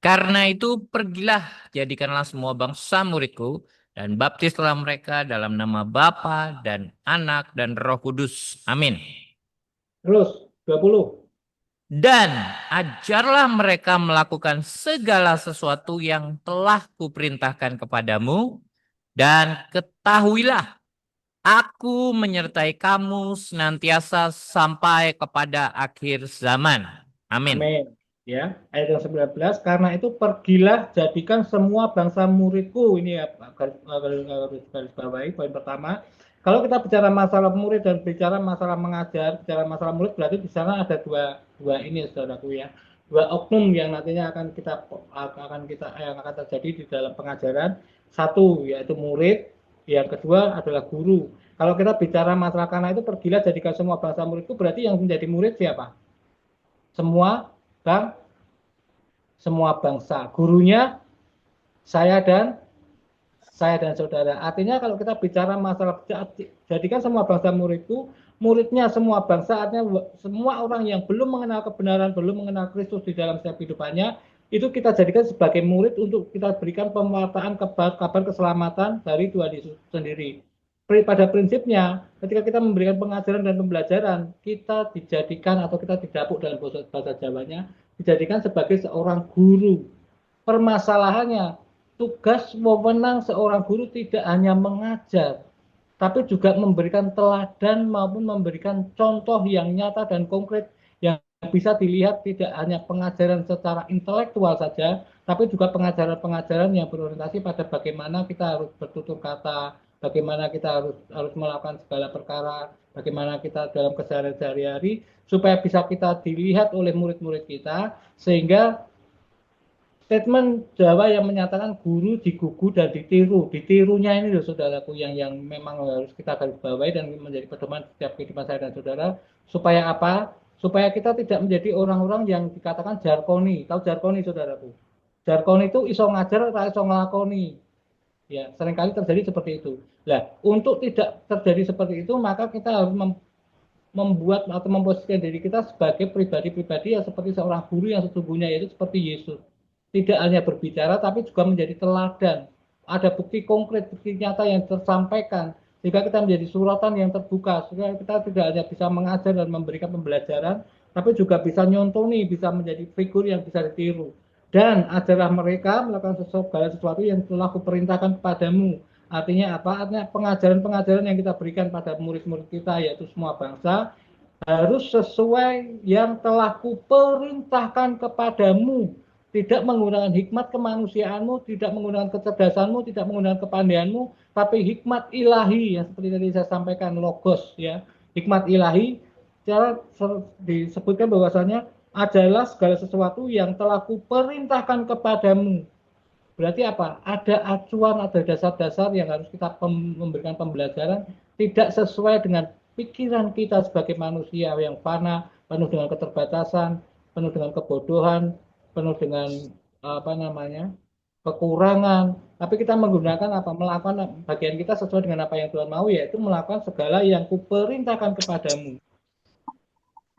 Karena itu pergilah, jadikanlah semua bangsa muridku, dan baptislah mereka dalam nama Bapa dan Anak dan Roh Kudus. Amin. Terus, 20. Dan ajarlah mereka melakukan segala sesuatu yang telah kuperintahkan kepadamu, dan ketahuilah, aku menyertai kamu senantiasa sampai kepada akhir zaman. Amin. Amin. Ya, ayat yang 19, karena itu pergilah jadikan semua bangsa muridku. Ini ya garis bawahi poin pertama. Kalau kita bicara masalah murid dan bicara masalah mengajar, bicara masalah murid berarti di sana ada dua ini, saudaraku ya. Dua oknum yang nantinya akan terjadi di dalam pengajaran. Satu yaitu murid, yang kedua adalah guru. Kalau kita bicara masalah karena itu pergilah jadikan semua bangsa muridku, berarti yang menjadi murid siapa? Semua bangsa. Gurunya saya dan saudara. Artinya kalau kita bicara masalah jadikan semua bangsa muridku, muridnya semua bangsa, artinya semua orang yang belum mengenal kebenaran, belum mengenal Kristus di dalam setiap kehidupannya, itu kita jadikan sebagai murid untuk kita berikan pewartaan kabar keselamatan dari Tuhan Yesus sendiri. Pada prinsipnya, ketika kita memberikan pengajaran dan pembelajaran, kita dijadikan atau kita didapuk dalam bahasa Jawanya, dijadikan sebagai seorang guru. Permasalahannya, tugas wewenang seorang guru tidak hanya mengajar, tapi juga memberikan teladan maupun memberikan contoh yang nyata dan konkret yang bisa dilihat tidak hanya pengajaran secara intelektual saja, tapi juga pengajaran-pengajaran yang berorientasi pada bagaimana kita harus bertutur kata, bagaimana kita harus melakukan segala perkara, bagaimana kita dalam keseharian sehari-hari, supaya bisa kita dilihat oleh murid-murid kita, sehingga statement Jawa yang menyatakan guru digugu dan ditiru. Ditirunya ini loh saudaraku yang memang harus kita garis bawahi dan menjadi pedoman setiap kehidupan saya dan saudara. Supaya apa? Supaya kita tidak menjadi orang-orang yang dikatakan jarkoni. Tahu jarkoni saudaraku? Jarkoni itu iso ngajar, iso ngelakoni. Ya, seringkali terjadi seperti itu. Nah, untuk tidak terjadi seperti itu, maka kita harus membuat atau memposisikan diri kita sebagai pribadi-pribadi yang seperti seorang guru yang sesungguhnya, yaitu seperti Yesus. Tidak hanya berbicara, tapi juga menjadi teladan. Ada bukti konkret, bukti nyata yang tersampaikan. Sehingga kita menjadi suratan yang terbuka. Sehingga kita tidak hanya bisa mengajar dan memberikan pembelajaran, tapi juga bisa nyontoni, bisa menjadi figur yang bisa ditiru. Dan ajarlah mereka melakukan segala sesuatu yang telah kuperintahkan kepadamu. Artinya apa? Artinya pengajaran-pengajaran yang kita berikan pada murid-murid kita, yaitu semua bangsa, harus sesuai yang telah kuperintahkan kepadamu. Tidak menggunakan hikmat kemanusiaanmu, tidak menggunakan kecerdasanmu, tidak menggunakan kepandaianmu, tapi hikmat ilahi yang seperti tadi saya sampaikan, logos ya. Hikmat ilahi cara disebutkan bahwasanya adalah segala sesuatu yang telah kuperintahkan kepadamu. Berarti apa? Ada acuan, ada dasar-dasar yang harus kita memberikan pembelajaran tidak sesuai dengan pikiran kita sebagai manusia yang fana, penuh dengan keterbatasan, penuh dengan kebodohan, penuh dengan kekurangan, tapi kita menggunakan melakukan bagian kita sesuai dengan apa yang Tuhan mau, yaitu melakukan segala yang kuperintahkan kepadamu.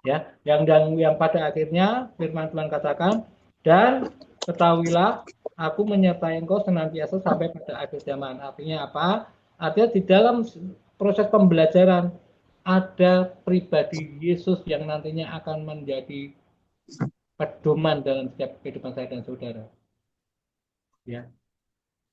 Ya, yang pada akhirnya firman Tuhan katakan, dan ketahuilah aku menyertai engkau senantiasa sampai pada akhir zaman. Artinya apa? Artinya di dalam proses pembelajaran ada pribadi Yesus yang nantinya akan menjadi pedoman dalam setiap kehidupan saya dan saudara. Ya.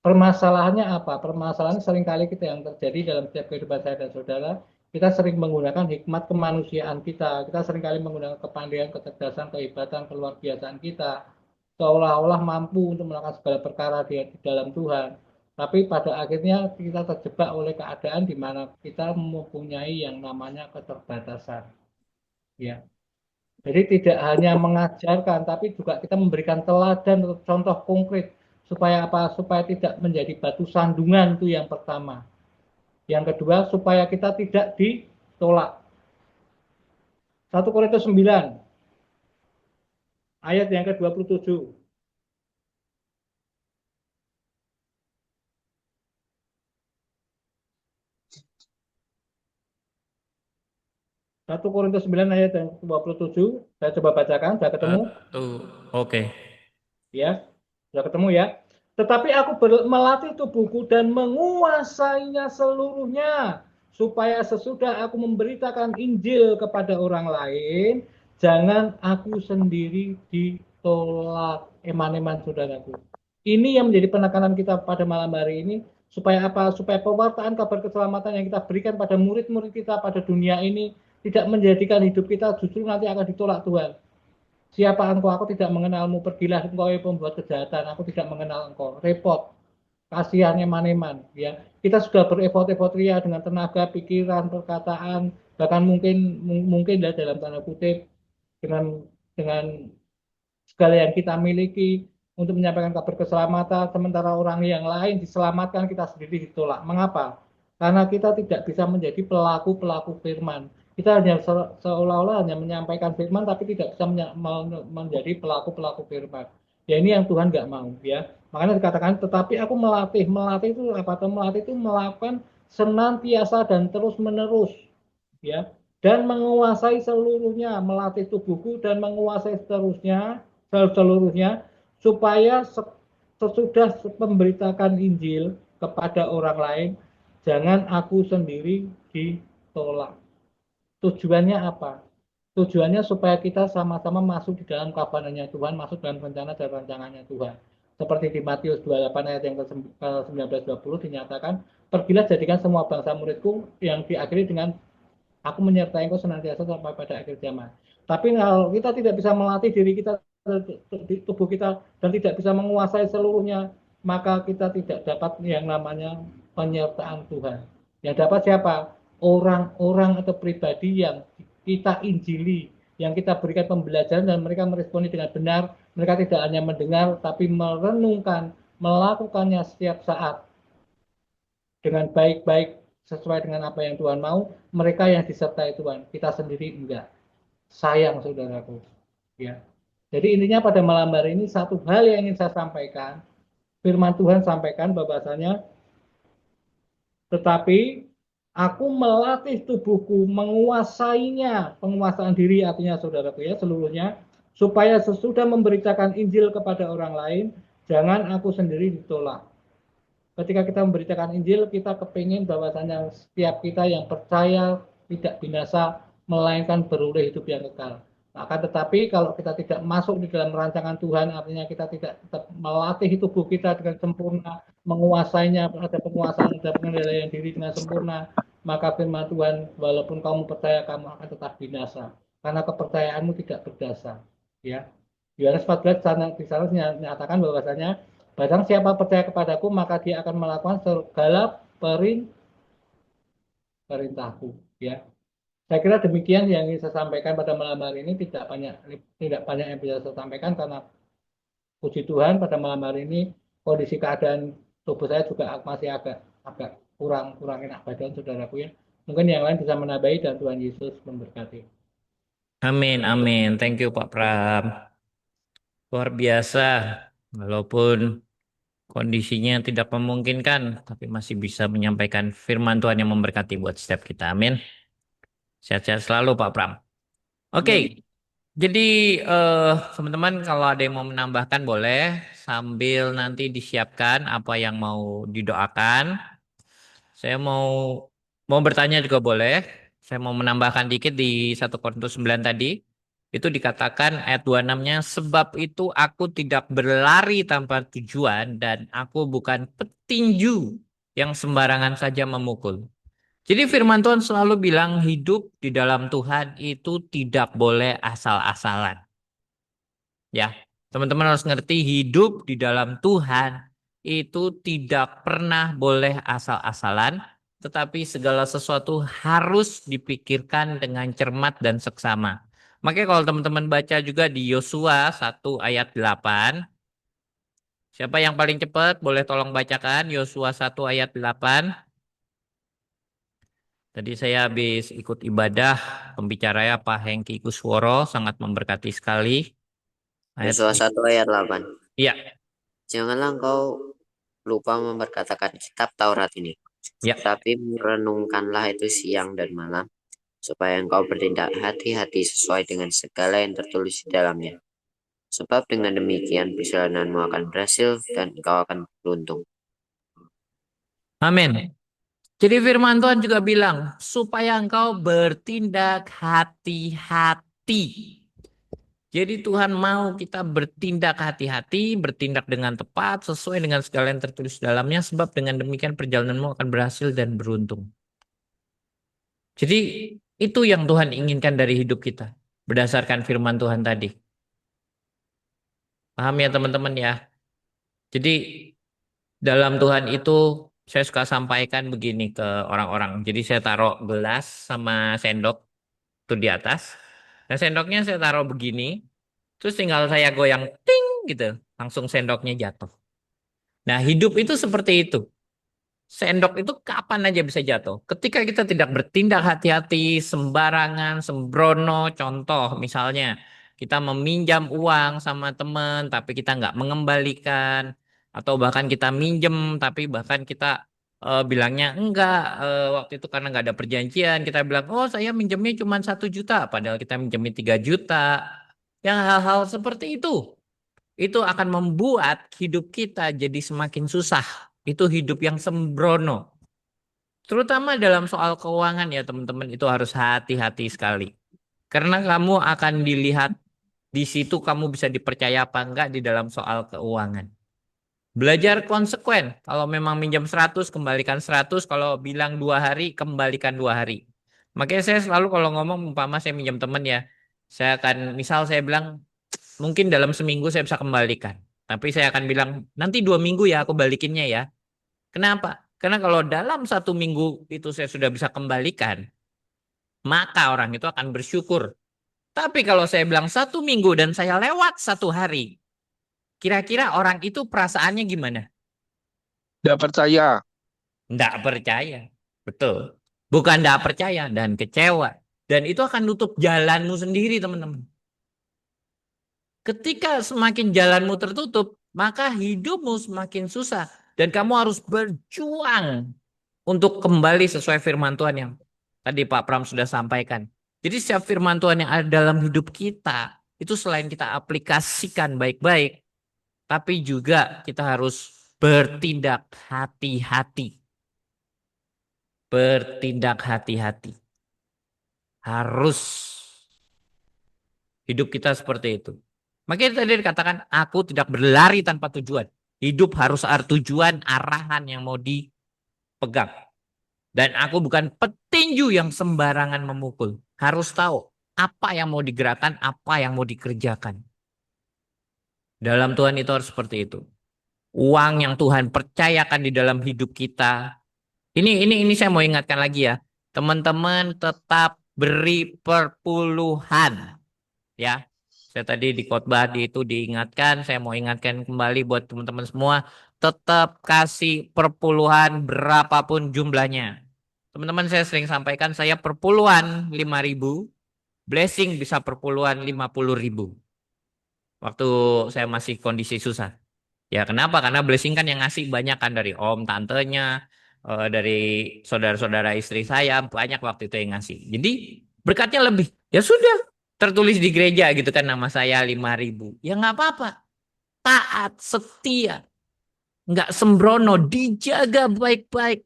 Permasalahannya apa? Permasalahannya seringkali kita yang terjadi dalam setiap kehidupan saya dan saudara, kita sering menggunakan hikmat kemanusiaan kita. Kita seringkali menggunakan kepandaian, kecerdasan, kehebatan, keluar biasaan kita, seolah-olah mampu untuk melakukan segala perkara di dalam Tuhan. Tapi pada akhirnya kita terjebak oleh keadaan di mana kita mempunyai yang namanya keterbatasan. Ya. Jadi tidak hanya mengajarkan, tapi juga kita memberikan teladan atau contoh konkret. Supaya apa? Supaya tidak menjadi batu sandungan, itu yang pertama. Yang kedua, supaya kita tidak ditolak. 1 Korintus 9, ayat yang ke-27. 1 Korintus 9 ayat yang 27, saya coba bacakan, sudah ketemu? Oke. Ya, sudah ketemu ya. Tetapi aku melatih tubuhku dan menguasainya seluruhnya, supaya sesudah aku memberitakan Injil kepada orang lain, jangan aku sendiri ditolak. Eman-eman saudaraku. Ini yang menjadi penekanan kita pada malam hari ini, supaya apa? Supaya pewartaan kabar keselamatan yang kita berikan pada murid-murid kita pada dunia ini tidak menjadikan hidup kita justru nanti akan ditolak Tuhan. Siapa engkau? Aku tidak mengenalmu. Pergilah engkau yang pembuat kejahatan. Aku tidak mengenal engkau. Repot. Kasihan eman-eman. Ya, kita sudah berefort-efort ria dengan tenaga, pikiran, perkataan, bahkan mungkin dalam tanda kutip dengan segala yang kita miliki untuk menyampaikan kabar keselamatan, sementara orang yang lain diselamatkan, kita sendiri ditolak. Mengapa? Karena kita tidak bisa menjadi pelaku-pelaku firman. Kita hanya seolah-olah hanya menyampaikan firman, tapi tidak bisa menjadi pelaku-pelaku firman. Ya ini yang Tuhan nggak mau, ya. Makanya dikatakan, tetapi aku melatih itu apa? Melatih itu melakukan senantiasa dan terus-menerus, ya. Dan menguasai seluruhnya, melatih tubuhku dan menguasai seluruhnya, supaya sesudah memberitakan Injil kepada orang lain, jangan aku sendiri ditolak. Tujuannya apa? Tujuannya supaya kita sama-sama masuk di dalam kabanannya Tuhan, masuk dalam rencana dan rancangannya Tuhan. Seperti di Matius 28 ayat yang ke-19-20 dinyatakan, pergilah jadikan semua bangsa muridku, yang diakhiri dengan aku menyertai engkau senantiasa sampai pada akhir zaman. Tapi kalau kita tidak bisa melatih diri kita, tubuh kita, dan tidak bisa menguasai seluruhnya, maka kita tidak dapat yang namanya penyertaan Tuhan. Yang dapat siapa? Orang-orang atau pribadi yang kita injili, yang kita berikan pembelajaran dan mereka meresponi dengan benar. Mereka tidak hanya mendengar, tapi merenungkan, melakukannya setiap saat dengan baik-baik sesuai dengan apa yang Tuhan mau. Mereka yang disertai Tuhan, kita sendiri enggak. Sayang saudaraku. Ya. Jadi intinya pada malam hari ini satu hal yang ingin saya sampaikan, firman Tuhan sampaikan bahwasanya, tetapi aku melatih tubuhku menguasainya, penguasaan diri artinya saudaraku ya seluruhnya, supaya sesudah memberitakan Injil kepada orang lain, jangan aku sendiri ditolak. Ketika kita memberitakan Injil, kita kepingin bahwasanya setiap kita yang percaya tidak binasa, melainkan beroleh hidup yang kekal. Akan tetapi kalau kita tidak masuk di dalam rancangan Tuhan, artinya kita tidak tetap melatih tubuh kita dengan sempurna, menguasainya, ada penguasaan, ada pengendalian diri dengan sempurna, maka firman Tuhan, walaupun kamu percaya, kamu akan tetap binasa. Karena kepercayaanmu tidak berdasar. Ya. Yohanes 14 di sana menyatakan bahwasanya barang siapa percaya kepadaku, maka dia akan melakukan segala perintahku. Ya. Saya kira demikian yang ingin saya sampaikan pada malam hari ini. Tidak banyak yang bisa saya sampaikan karena puji Tuhan pada malam hari ini kondisi keadaan tubuh saya juga masih agak kurang enak badan saudaraku ya. Mungkin yang lain bisa menambahi dan Tuhan Yesus memberkati. Amin, amin. Thank you Pak Pram. Luar biasa. Walaupun kondisinya tidak memungkinkan, tapi masih bisa menyampaikan firman Tuhan yang memberkati buat setiap kita. Amin. Sehat-sehat selalu Pak Pram. Oke, jadi teman-teman kalau ada yang mau menambahkan boleh sambil nanti disiapkan apa yang mau didoakan. Saya mau bertanya juga boleh. Saya mau menambahkan dikit di 1 Korintus 9 tadi. Itu dikatakan ayat 26-nya, sebab itu aku tidak berlari tanpa tujuan dan aku bukan petinju yang sembarangan saja memukul. Jadi firman Tuhan selalu bilang hidup di dalam Tuhan itu tidak boleh asal-asalan. Ya, teman-teman harus ngerti hidup di dalam Tuhan itu tidak pernah boleh asal-asalan, tetapi segala sesuatu harus dipikirkan dengan cermat dan seksama. Makanya kalau teman-teman baca juga di Yosua 1 ayat 8, siapa yang paling cepat boleh tolong bacakan Yosua 1 ayat 8. Tadi saya habis ikut ibadah, pembicaranya Pak Hengki Kusworo, sangat memberkati sekali. Yosua 1 ayat 8. Iya. Janganlah engkau lupa memperkatakan kitab Taurat ini. Ya. Tapi merenungkanlah itu siang dan malam, supaya engkau bertindak hati-hati sesuai dengan segala yang tertulis di dalamnya. Sebab dengan demikian perjalananmu akan berhasil dan engkau akan beruntung. Amin. Jadi firman Tuhan juga bilang, supaya engkau bertindak hati-hati. Jadi Tuhan mau kita bertindak hati-hati, bertindak dengan tepat, sesuai dengan segala yang tertulis dalamnya, sebab dengan demikian perjalananmu akan berhasil dan beruntung. Jadi itu yang Tuhan inginkan dari hidup kita, berdasarkan firman Tuhan tadi. Paham ya teman-teman ya? Jadi dalam Tuhan itu saya suka sampaikan begini ke orang-orang. Jadi saya taruh gelas sama sendok tuh di atas. Nah sendoknya saya taruh begini. Terus tinggal saya goyang ting gitu. Langsung sendoknya jatuh. Nah hidup itu seperti itu. Sendok itu kapan aja bisa jatuh. Ketika kita tidak bertindak hati-hati, sembarangan, sembrono. Contoh misalnya kita meminjam uang sama teman tapi kita nggak mengembalikan. Atau bahkan kita minjem tapi bahkan kita bilangnya enggak. Waktu itu karena nggak ada perjanjian. Kita bilang, oh saya minjemnya cuma 1 juta. Padahal kita minjemnya 3 juta. Yang hal-hal seperti itu akan membuat hidup kita jadi semakin susah. Itu hidup yang sembrono. Terutama dalam soal keuangan ya teman-teman, itu harus hati-hati sekali. Karena kamu akan dilihat di situ kamu bisa dipercaya apa enggak di dalam soal keuangan. Belajar konsekuen. Kalau memang minjam 100, kembalikan 100. Kalau bilang 2 hari, kembalikan 2 hari. Makanya saya selalu kalau ngomong, umpama saya minjam teman ya, saya akan, misal saya bilang, mungkin dalam seminggu saya bisa kembalikan. Tapi saya akan bilang, nanti 2 minggu ya aku balikinnya ya. Kenapa? Karena kalau dalam 1 minggu itu saya sudah bisa kembalikan, maka orang itu akan bersyukur. Tapi kalau saya bilang 1 minggu dan saya lewat 1 hari, kira-kira orang itu perasaannya gimana? Tidak percaya. Nggak percaya. Betul. Bukan nggak percaya dan kecewa. Dan itu akan nutup jalanmu sendiri, teman-teman. Ketika semakin jalanmu tertutup, maka hidupmu semakin susah. Dan kamu harus berjuang untuk kembali sesuai firman Tuhan yang tadi Pak Pram sudah sampaikan. Jadi setiap firman Tuhan yang ada dalam hidup kita, itu selain kita aplikasikan baik-baik, tapi juga kita harus bertindak hati-hati. Bertindak hati-hati. Harus hidup kita seperti itu. Makanya tadi dikatakan, aku tidak berlari tanpa tujuan. Hidup harus ada tujuan, arahan yang mau dipegang. Dan aku bukan petinju yang sembarangan memukul. Harus tahu apa yang mau digerakkan, apa yang mau dikerjakan. Dalam Tuhan itu harus seperti itu. Uang yang Tuhan percayakan di dalam hidup kita. Ini saya mau ingatkan lagi ya. Teman-teman tetap beri perpuluhan. Ya. Saya tadi di khotbah itu diingatkan, saya mau ingatkan kembali buat teman-teman semua, tetap kasih perpuluhan berapapun jumlahnya. Teman-teman saya sering sampaikan, saya perpuluhan 5.000, blessing bisa perpuluhan 50.000. Waktu saya masih kondisi susah. Ya kenapa? Karena blessing kan yang ngasih banyak kan dari om, tantenya, dari saudara-saudara istri saya, banyak waktu itu yang ngasih. Jadi berkatnya lebih. Ya sudah. Tertulis di gereja gitu kan nama saya 5.000. Ya nggak apa-apa. Taat, setia. Nggak sembrono, dijaga baik-baik.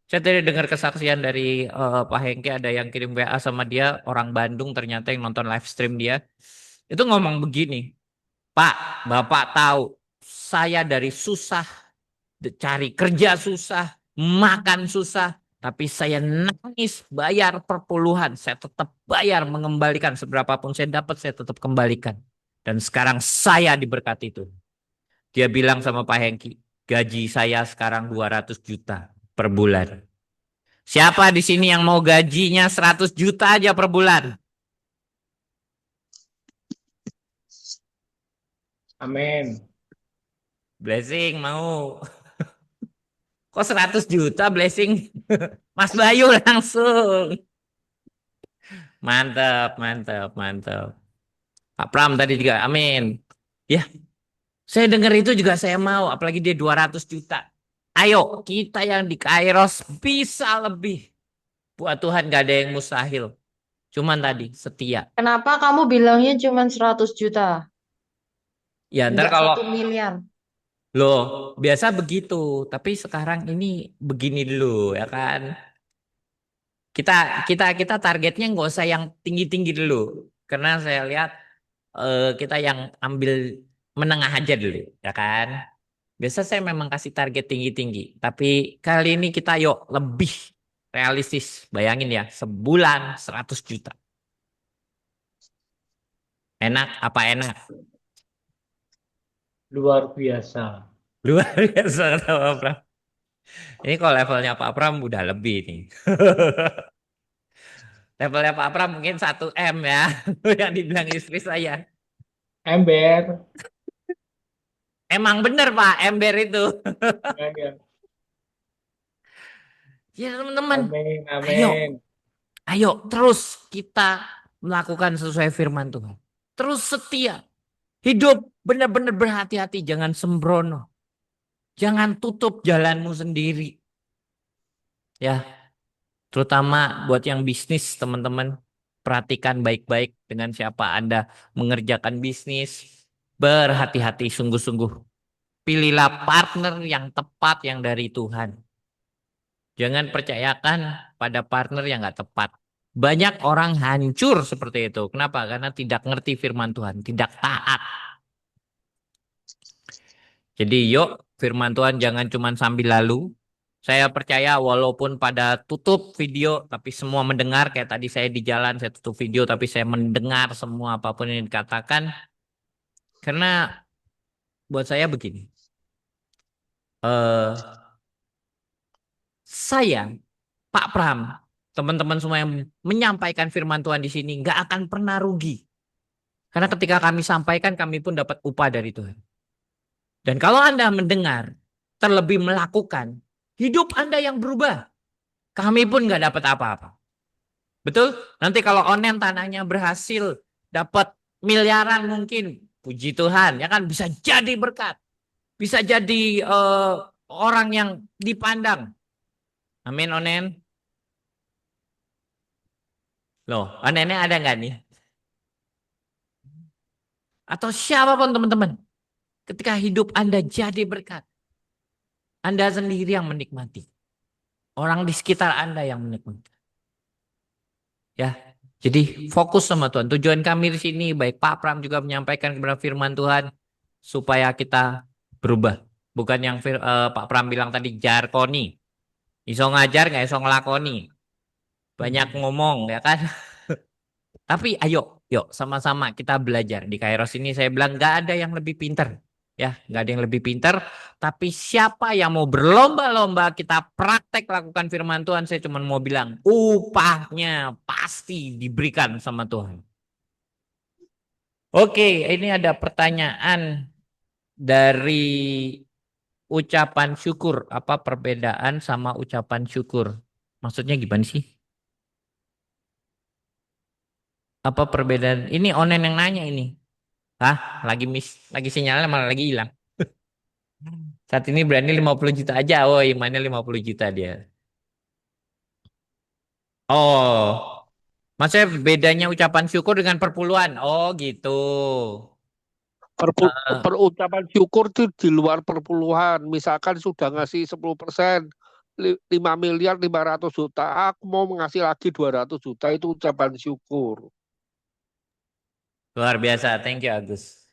Saya tadi dengar kesaksian dari Pak Hengki, ada yang kirim WA sama dia, orang Bandung ternyata yang nonton live stream dia. Itu ngomong begini, Pak, Bapak tahu saya dari susah, cari kerja susah, makan susah. Tapi saya nangis bayar perpuluhan. Saya tetap bayar mengembalikan. Seberapapun saya dapat saya tetap kembalikan. Dan sekarang saya diberkati itu. Dia bilang sama Pak Hengki. Gaji saya sekarang 200 juta per bulan. Siapa di sini yang mau gajinya 100 juta aja per bulan? Amin. Blessing mau. Kok 100 juta blessing? Mas Bayu langsung. Mantap, mantap, mantap. Pak Pram tadi juga, amin. Ya, saya dengar itu juga saya mau, apalagi dia 200 juta. Ayo, kita yang di Kairos bisa lebih. Buat Tuhan gak ada yang mustahil. Cuman tadi, setia. Kenapa kamu bilangnya cuma 100 juta? Ya, ntar Enggak kalau 1 miliar. loh, biasa begitu. Tapi sekarang ini begini dulu, ya kan? Kita targetnya nggak usah yang tinggi-tinggi dulu. Karena saya lihat kita yang ambil menengah aja dulu, ya kan? Biasa saya memang kasih target tinggi-tinggi. Tapi kali ini kita yuk lebih realistis. Bayangin ya, sebulan 100 juta. Enak apa enak? Luar biasa. Luar biasa kata Pak Pram. Ini kalau levelnya Pak Pram udah lebih nih. Levelnya Pak Pram mungkin 1 M ya. Yang dibilang istri saya. Ember. Emang bener Pak, ember itu. Ya, ya. Ya teman-teman. Amin, Ayo, amin. ayo terus kita melakukan sesuai firman Tuhan. Terus setia. Hidup benar-benar berhati-hati. Jangan sembrono. Jangan tutup jalanmu sendiri. Ya, terutama buat yang bisnis teman-teman. Perhatikan baik-baik dengan siapa Anda mengerjakan bisnis. Berhati-hati sungguh-sungguh. Pilihlah partner yang tepat yang dari Tuhan. Jangan percayakan pada partner yang nggak tepat. Banyak orang hancur seperti itu. Kenapa? Karena tidak ngerti firman Tuhan, tidak taat. Jadi yuk firman Tuhan jangan cuma sambil lalu. Saya percaya walaupun pada tutup video, tapi semua mendengar. Kayak tadi saya di jalan, saya tutup video, tapi saya mendengar semua apapun yang dikatakan. Karena buat saya begini. eh saya, Pak Pram, teman-teman semua yang menyampaikan firman Tuhan di sini nggak akan pernah rugi. Karena ketika kami sampaikan, kami pun dapat upah dari Tuhan. Dan kalau Anda mendengar, terlebih melakukan, hidup Anda yang berubah. Kami pun nggak dapat apa-apa. Betul? Nanti kalau onen tanahnya berhasil, dapat miliaran mungkin, puji Tuhan, ya kan bisa jadi berkat. Bisa jadi orang yang dipandang. Amin, onen. Loh, onennya ada nggak nih? Atau siapapun teman-teman. Ketika hidup Anda jadi berkat. Anda sendiri yang menikmati. Orang di sekitar Anda yang menikmati. Ya, jadi fokus sama Tuhan. Tujuan kami di sini, baik Pak Pram juga menyampaikan kepada firman Tuhan. Supaya kita berubah. Bukan yang Pak Pram bilang tadi, jarkoni. Iso ngajar, nggak iso ngelakoni. Banyak ngomong, ya kan? Tapi ayo, yuk sama-sama kita belajar. Di Kairos ini saya bilang nggak ada yang lebih pinter. Ya, nggak ada yang lebih pinter. Tapi siapa yang mau berlomba-lomba kita praktek lakukan firman Tuhan, saya cuma mau bilang upahnya pasti diberikan sama Tuhan. Oke, ini ada pertanyaan dari ucapan syukur. Apa perbedaan sama ucapan syukur? Maksudnya gimana sih? Apa perbedaan? Ini onen yang nanya ini. Hah? Lagi sinyalnya malah lagi hilang. Saat ini berani 50 juta aja. Oh, yang mana 50 juta dia. Oh, maksudnya bedanya ucapan syukur dengan perpuluhan. Oh, gitu. Perucapan syukur itu di luar perpuluhan. Misalkan sudah ngasih 10%, 5 miliar 500 juta, aku mau ngasih lagi 200 juta, itu ucapan syukur. Luar biasa. Thank you, Agus.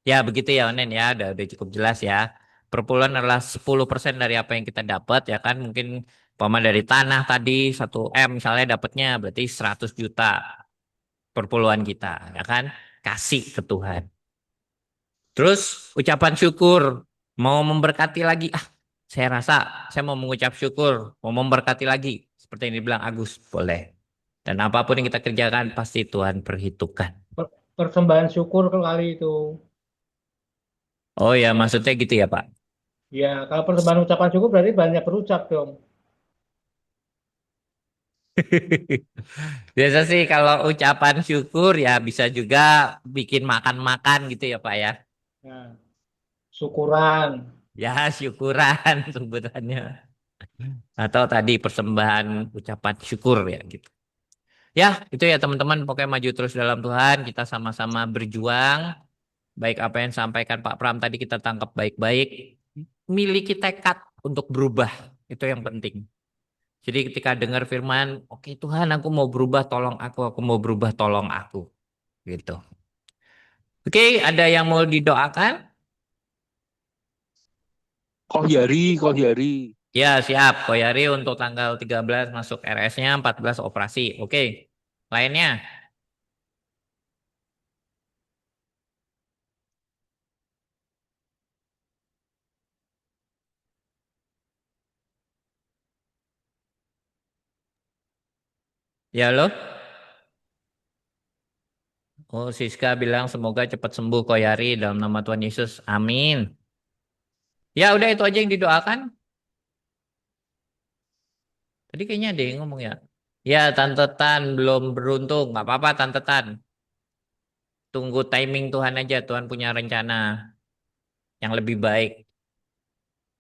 Ya, begitu ya, Onen ya. Udah cukup jelas ya. Perpuluhan adalah 10% dari apa yang kita dapat ya kan. Mungkin umpama dari tanah tadi 1 M misalnya dapatnya berarti 100 juta perpuluhan kita ya kan. Kasih ke Tuhan. Terus ucapan syukur. Mau memberkati lagi. Saya rasa saya mau mengucap syukur. Mau memberkati lagi. Seperti yang dibilang Agus. Boleh. Dan apapun yang kita kerjakan pasti Tuhan perhitungkan. Persembahan syukur kali itu. Oh ya, maksudnya gitu ya Pak? Ya, kalau persembahan ucapan syukur berarti banyak berucap dong. Biasa sih kalau ucapan syukur ya bisa juga bikin makan-makan gitu ya Pak ya. Nah, syukuran. Ya syukuran sebutannya. Atau tadi persembahan ucapan syukur ya gitu. Ya itu ya teman-teman, pokoknya maju terus dalam Tuhan. Kita sama-sama berjuang. Baik apa yang disampaikan Pak Pram tadi kita tangkap baik-baik. Miliki tekad untuk berubah. Itu yang penting. Jadi ketika dengar firman, oke Tuhan aku mau berubah, tolong aku mau berubah, tolong aku. Gitu. Oke, ada yang mau didoakan? Kohyari. Ya, siap. Koyari untuk tanggal 13 masuk RS-nya, 14 operasi. Oke. Lainnya? Ya loh. Oh, Siska bilang semoga cepat sembuh Koyari dalam nama Tuhan Yesus. Amin. Ya udah itu aja yang didoakan. Tadi kayaknya ada yang ngomong ya. Ya, Tante Tan belum beruntung. Nggak apa-apa Tante Tan. Tunggu timing Tuhan aja. Tuhan punya rencana yang lebih baik.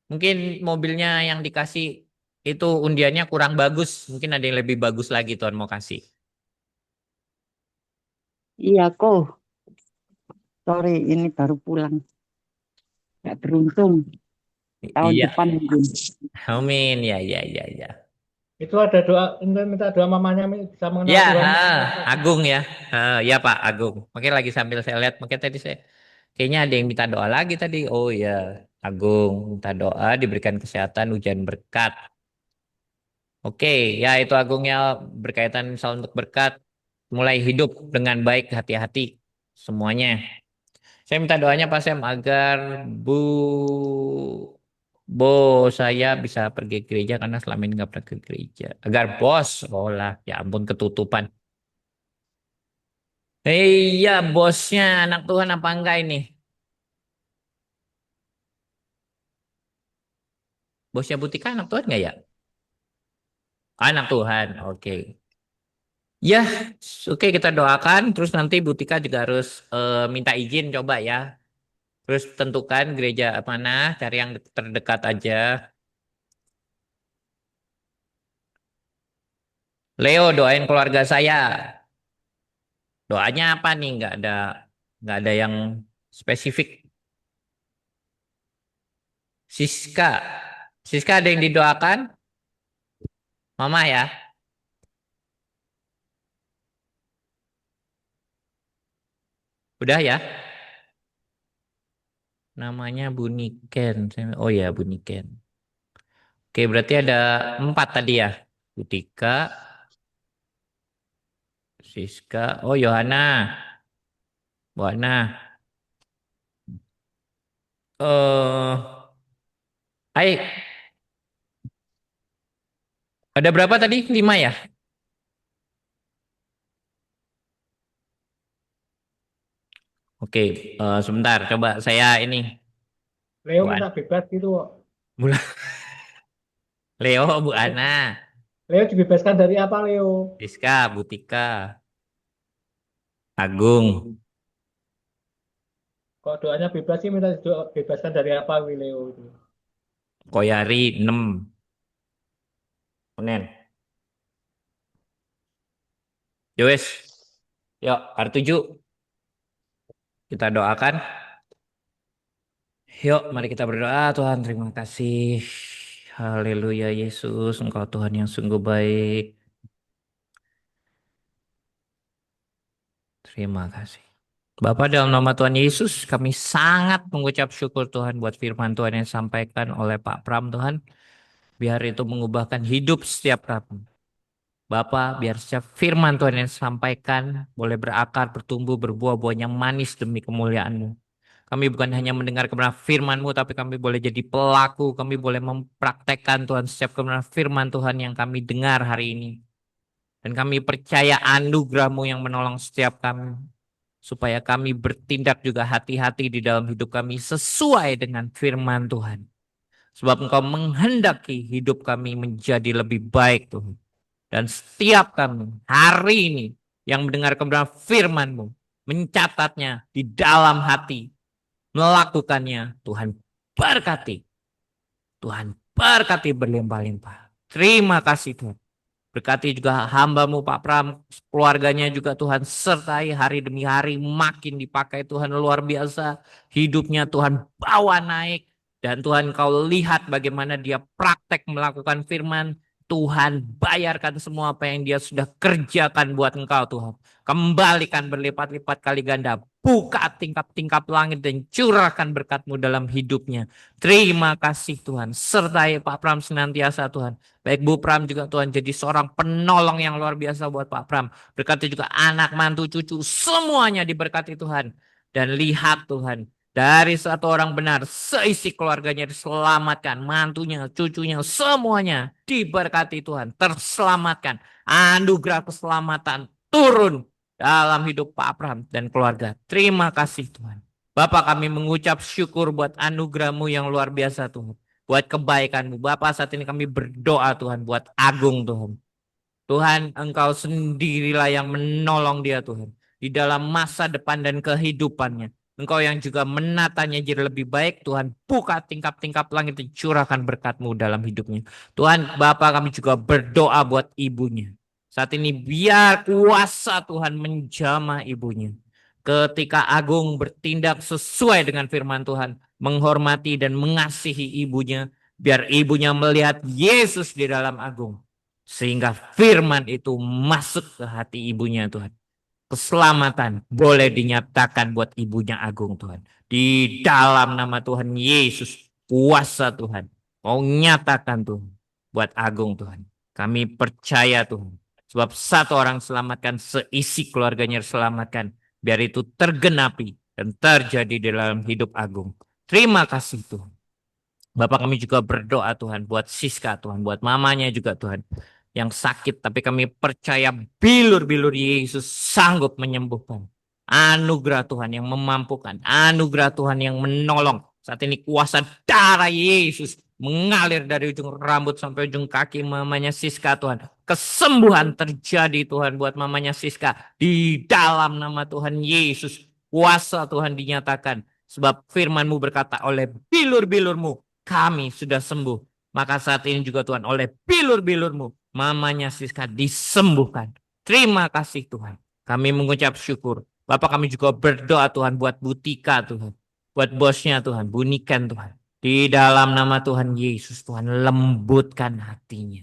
Mungkin mobilnya yang dikasih itu undiannya kurang bagus. Mungkin ada yang lebih bagus lagi Tuhan mau kasih. Iya kok, sorry ini baru pulang. Gak beruntung. Tahun Iya. depan mungkin. Amin. Ya, ya, ya, ya. Itu ada doa, minta doa mamanya bisa mengenal Ya, Tuhan. Agung ya. Ya Pak Agung. Mungkin lagi sambil saya lihat, mungkin tadi saya kayaknya ada yang minta doa lagi tadi. Oh ya, Agung minta doa diberikan kesehatan, hujan berkat. Oke, ya itu Agungnya berkaitan misal untuk berkat, mulai hidup dengan baik, hati-hati semuanya. Saya minta doanya Pak Sam agar Bo saya bisa pergi ke gereja karena selama ini nggak pernah ke gereja. Agar bos sekolah, ya ampun ketutupan. Iya bosnya anak Tuhan apa enggak ini? Bosnya Butika anak Tuhan nggak ya? Anak Tuhan, oke. Ya, oke kita doakan. Terus nanti Butika juga harus minta izin coba ya. Terus tentukan gereja mana, cari yang terdekat aja. Leo doain keluarga saya. Doanya apa nih? Nggak ada yang spesifik. Siska, Siska ada yang didoakan? Mama ya. Udah ya. Namanya Buniken. Oh ya Buniken. Oke berarti ada 4 tadi ya. Butika, Siska, oh Yohana, Buana. Hai, ada berapa tadi? 5 ya? Oke, sebentar. Coba saya ini. Leo Bu minta bebas gitu kok. Leo, Bu Ana, Leo dibebaskan dari apa Leo? Siska, Butika, Agung, Kok doanya bebas sih minta bebaskan dari apa Leo itu? Koyari 6. Unen. Yowes. Yuk, hari 7. Kita doakan. Yuk, mari kita berdoa. Tuhan, terima kasih. Haleluya Yesus, Engkau Tuhan yang sungguh baik. Terima kasih. Bapak dalam nama Tuhan Yesus, kami sangat mengucap syukur Tuhan buat firman Tuhan yang disampaikan oleh Pak Pram Tuhan. Biar itu mengubahkan hidup setiap kami. Bapak, biar setiap firman Tuhan yang disampaikan boleh berakar, bertumbuh, berbuah-buah yang manis demi kemuliaan-Mu. Kami bukan hanya mendengar kebenaran firman-Mu, tapi kami boleh jadi pelaku, kami boleh mempraktekkan Tuhan setiap kebenaran firman Tuhan yang kami dengar hari ini. Dan kami percaya anugerah-Mu yang menolong setiap kami. Supaya kami bertindak juga hati-hati di dalam hidup kami sesuai dengan firman Tuhan. Sebab Engkau menghendaki hidup kami menjadi lebih baik Tuhan. Dan setiap kami hari ini yang mendengar kebenaran firman-Mu, mencatatnya di dalam hati, melakukannya, Tuhan berkati. Tuhan berkati berlimpah-limpah. Terima kasih Tuhan. Berkati juga hamba-Mu Pak Pram, keluarganya juga Tuhan sertai hari demi hari makin dipakai Tuhan luar biasa. Hidupnya Tuhan bawa naik. Dan Tuhan Kau lihat bagaimana dia praktek melakukan firman. Tuhan bayarkan semua apa yang dia sudah kerjakan buat Engkau Tuhan. Kembalikan berlipat-lipat kali ganda. Buka tingkap-tingkap langit dan curahkan berkat-Mu dalam hidupnya. Terima kasih Tuhan. Sertai Pak Pram senantiasa Tuhan. Baik Bu Pram juga Tuhan jadi seorang penolong yang luar biasa buat Pak Pram. Berkati juga anak, mantu, cucu. Semuanya diberkati Tuhan. Dan lihat Tuhan. Dari satu orang benar, seisi keluarganya diselamatkan. Mantunya, cucunya, semuanya diberkati Tuhan. Terselamatkan. Anugerah keselamatan turun dalam hidup Pak Pram dan keluarga. Terima kasih Tuhan. Bapak kami mengucap syukur buat anugerah-Mu yang luar biasa Tuhan. Buat kebaikan-Mu. Bapak saat ini kami berdoa Tuhan buat Agung Tuhan. Tuhan Engkau sendirilah yang menolong dia Tuhan. Di dalam masa depan dan kehidupannya. Engkau yang juga menatanya jadi lebih baik. Tuhan buka tingkap-tingkap langit dan curahkan berkat-Mu dalam hidupnya. Tuhan Bapak kami juga berdoa buat ibunya. Saat ini biar kuasa Tuhan menjamah ibunya. Ketika Agung bertindak sesuai dengan firman Tuhan. Menghormati dan mengasihi ibunya. Biar ibunya melihat Yesus di dalam Agung. Sehingga firman itu masuk ke hati ibunya Tuhan. Keselamatan boleh dinyatakan buat ibunya Agung Tuhan. Di dalam nama Tuhan Yesus. Kuasa Tuhan. Kau nyatakan Tuhan. Buat Agung Tuhan. Kami percaya Tuhan. Sebab satu orang selamatkan, seisi keluarganya diselamatkan. Biar itu tergenapi dan terjadi dalam hidup Agung. Terima kasih Tuhan. Bapak, kami juga berdoa Tuhan buat Siska Tuhan, buat mamanya juga Tuhan yang sakit, tapi kami percaya bilur-bilur Yesus sanggup menyembuhkan. Anugerah Tuhan yang memampukan, anugerah Tuhan yang menolong. Saat ini kuasa darah Yesus mengalir dari ujung rambut sampai ujung kaki mamanya Siska Tuhan. Kesembuhan terjadi Tuhan buat mamanya Siska di dalam nama Tuhan Yesus. Kuasa Tuhan dinyatakan sebab firman-Mu berkata, oleh bilur-bilur-Mu kami sudah sembuh. Maka saat ini juga Tuhan, oleh bilur-bilur-Mu mamanya Siska disembuhkan. Terima kasih Tuhan. Kami mengucap syukur. Bapak, kami juga berdoa Tuhan buat Butika Tuhan. Buat bosnya Tuhan, Bunikan Tuhan. Di dalam nama Tuhan Yesus Tuhan, lembutkan hatinya.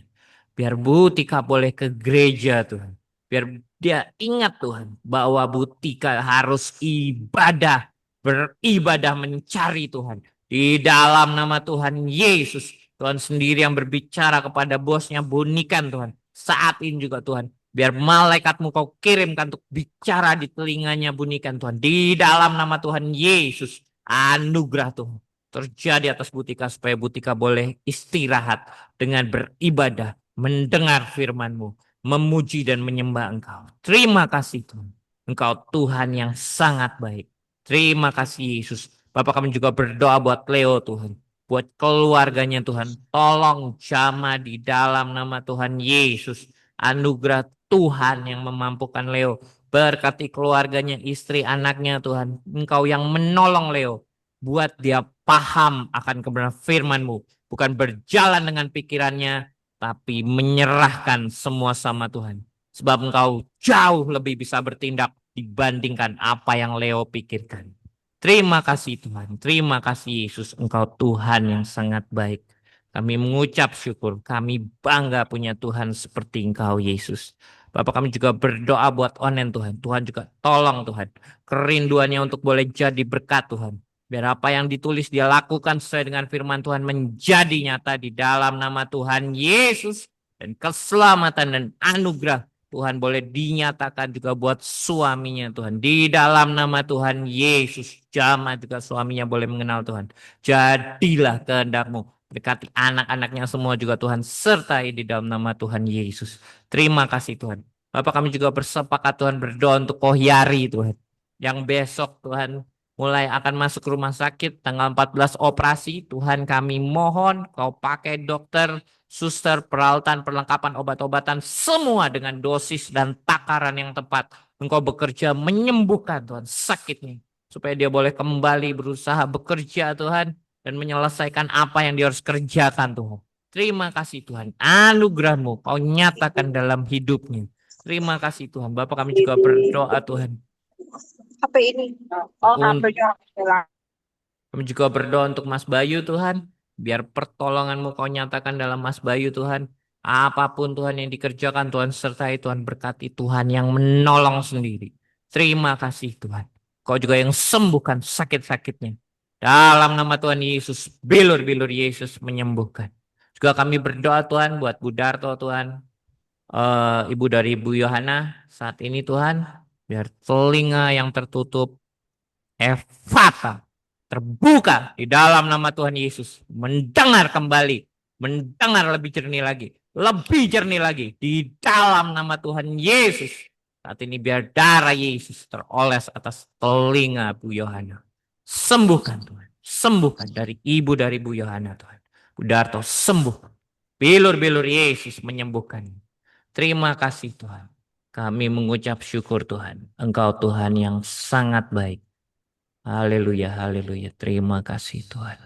Biar Butika boleh ke gereja Tuhan. Biar dia ingat Tuhan bahwa Butika harus ibadah. Beribadah mencari Tuhan. Di dalam nama Tuhan Yesus. Tuhan sendiri yang berbicara kepada bosnya Bunikan Tuhan. Saat ini juga Tuhan. Biar malaikat-Mu Kau kirimkan untuk bicara di telinganya Bunikan Tuhan. Di dalam nama Tuhan Yesus. Anugerah Tuhan terjadi atas Butika supaya Butika boleh istirahat dengan beribadah. Mendengar firman-Mu. Memuji dan menyembah Engkau. Terima kasih Tuhan. Engkau Tuhan yang sangat baik. Terima kasih Yesus. Bapak, kami juga berdoa buat Leo Tuhan. Buat keluarganya Tuhan. Tolong jamah di dalam nama Tuhan Yesus. Anugerah Tuhan yang memampukan Leo. Berkati keluarganya, istri, anaknya Tuhan. Engkau yang menolong Leo. Buat dia paham akan kebenaran firman-Mu. Bukan berjalan dengan pikirannya. Tapi menyerahkan semua sama Tuhan. Sebab Engkau jauh lebih bisa bertindak dibandingkan apa yang Leo pikirkan. Terima kasih Tuhan. Terima kasih Yesus. Engkau Tuhan yang sangat baik. Kami mengucap syukur. Kami bangga punya Tuhan seperti Engkau Yesus. Bapak, kami juga berdoa buat Onen Tuhan. Tuhan juga tolong Tuhan. Kerinduannya untuk boleh jadi berkat Tuhan. Biar apa yang ditulis dia lakukan sesuai dengan firman Tuhan menjadi nyata di dalam nama Tuhan Yesus. Dan keselamatan dan anugerah Tuhan boleh dinyatakan juga buat suaminya Tuhan. Di dalam nama Tuhan Yesus. Jamah juga suaminya boleh mengenal Tuhan. Jadilah kehendak-Mu. Berkati anak-anaknya semua juga Tuhan. Sertai di dalam nama Tuhan Yesus. Terima kasih Tuhan. Bapak, kami juga bersepakat Tuhan berdoa untuk Kohyari Tuhan. Yang besok Tuhan mulai akan masuk rumah sakit tanggal 14 operasi. Tuhan, kami mohon Kau pakai dokter, suster, peralatan, perlengkapan, obat-obatan, semua dengan dosis dan takaran yang tepat. Engkau bekerja menyembuhkan Tuhan sakitnya. Supaya dia boleh kembali berusaha bekerja Tuhan. Dan menyelesaikan apa yang dia harus kerjakan Tuhan. Terima kasih Tuhan. Anugerah-Mu Kau nyatakan dalam hidupnya. Terima kasih Tuhan. Bapak, kami juga berdoa Tuhan. HP ini. Oh, HP Kami juga berdoa untuk Mas Bayu Tuhan. Biar pertolongan-Mu Kau nyatakan dalam Mas Bayu Tuhan. Apapun Tuhan yang dikerjakan Tuhan sertai Tuhan, berkati Tuhan yang menolong sendiri. Terima kasih Tuhan. Kau juga yang sembuhkan sakit-sakitnya. Dalam nama Tuhan Yesus, bilur-bilur Yesus menyembuhkan. Juga kami berdoa Tuhan buat Bu Darto Tuhan. Ibu dari Bu Yohana saat ini Tuhan. Biar telinga yang tertutup Efata terbuka di dalam nama Tuhan Yesus. Mendengar kembali. Mendengar lebih jernih lagi. Lebih jernih lagi. Di dalam nama Tuhan Yesus. Saat ini biar darah Yesus teroles atas telinga Bu Yohana. Sembuhkan Tuhan. Sembuhkan dari ibu dari Bu Yohana Tuhan. Bu Darto sembuh. Bilur-bilur Yesus menyembuhkan. Terima kasih Tuhan. Kami mengucap syukur Tuhan. Engkau Tuhan yang sangat baik. Haleluya, haleluya. Terima kasih Tuhan.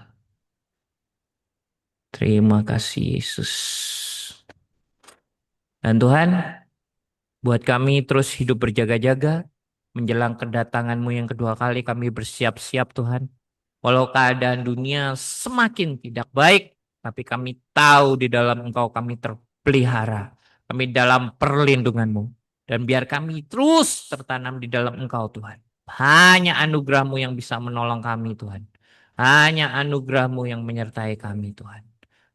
Terima kasih Yesus. Dan Tuhan, buat kami terus hidup berjaga-jaga. Menjelang kedatangan-Mu yang kedua kali kami bersiap-siap Tuhan. Walau keadaan dunia semakin tidak baik. Tapi kami tahu di dalam Engkau kami terpelihara. Kami dalam perlindungan-Mu. Dan biar kami terus tertanam di dalam Engkau Tuhan. Hanya anugerah-Mu yang bisa menolong kami Tuhan. Hanya anugerah-Mu yang menyertai kami Tuhan.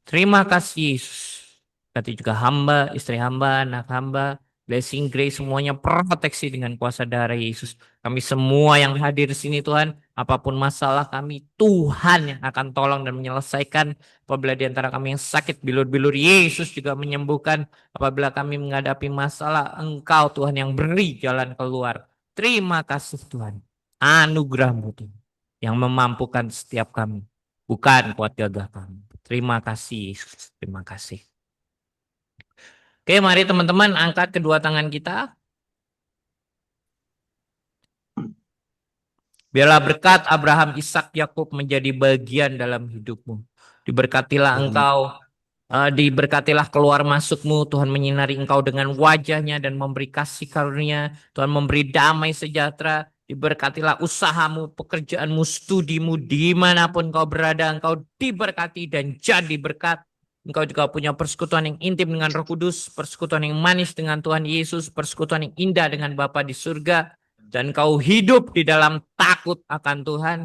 Terima kasih Yesus. Berkati juga hamba, istri hamba, anak hamba. blessing grace semuanya proteksi dengan kuasa darah Yesus. Kami semua yang hadir di sini Tuhan, apapun masalah kami, Tuhan yang akan tolong dan menyelesaikan. Apabila di antara kami yang sakit, bilur-bilur Yesus juga menyembuhkan. Apabila kami menghadapi masalah, Engkau Tuhan yang beri jalan keluar. Terima kasih Tuhan. Anugerah-Mu Tuhan yang memampukan setiap kami. Bukan kuat gagah kami. Terima kasih Yesus. Terima kasih. Oke, mari teman-teman angkat kedua tangan kita. Biarlah berkat Abraham, Ishak, Yakub menjadi bagian dalam hidupmu. Diberkatilah engkau, diberkatilah keluar masukmu. Tuhan menyinari engkau dengan wajahnya dan memberi kasih karunia. Tuhan memberi damai sejahtera. Diberkatilah usahamu, pekerjaanmu, studimu, dimanapun kau berada, engkau diberkati dan jadi berkat. Engkau juga punya persekutuan yang intim dengan Roh Kudus, persekutuan yang manis dengan Tuhan Yesus, persekutuan yang indah dengan Bapa di surga. Dan kau hidup di dalam takut akan Tuhan.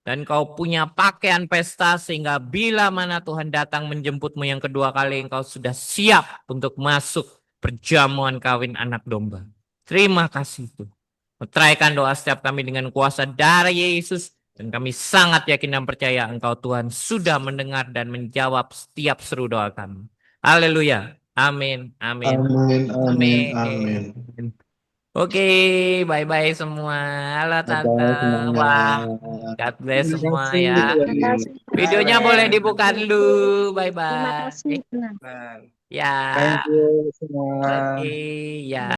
Dan kau punya pakaian pesta sehingga bila mana Tuhan datang menjemputmu yang kedua kali, engkau sudah siap untuk masuk perjamuan kawin anak domba. Terima kasih Tuhan. Meteraikan doa setiap kami dengan kuasa darah Yesus. Dan kami sangat yakin dan percaya engkau Tuhan sudah mendengar dan menjawab setiap seru doa kami. Haleluya. Amin. Amin. Amin, amin, amin. Oke, bye-bye semua. Halo Tante. Bye-bye semuanya. Wah, God bless Terima semua kasih. ya. Terima kasih. Videonya boleh dibuka dulu. Bye-bye. Terima kasih. Ya. Thank you semua. Oke, ya.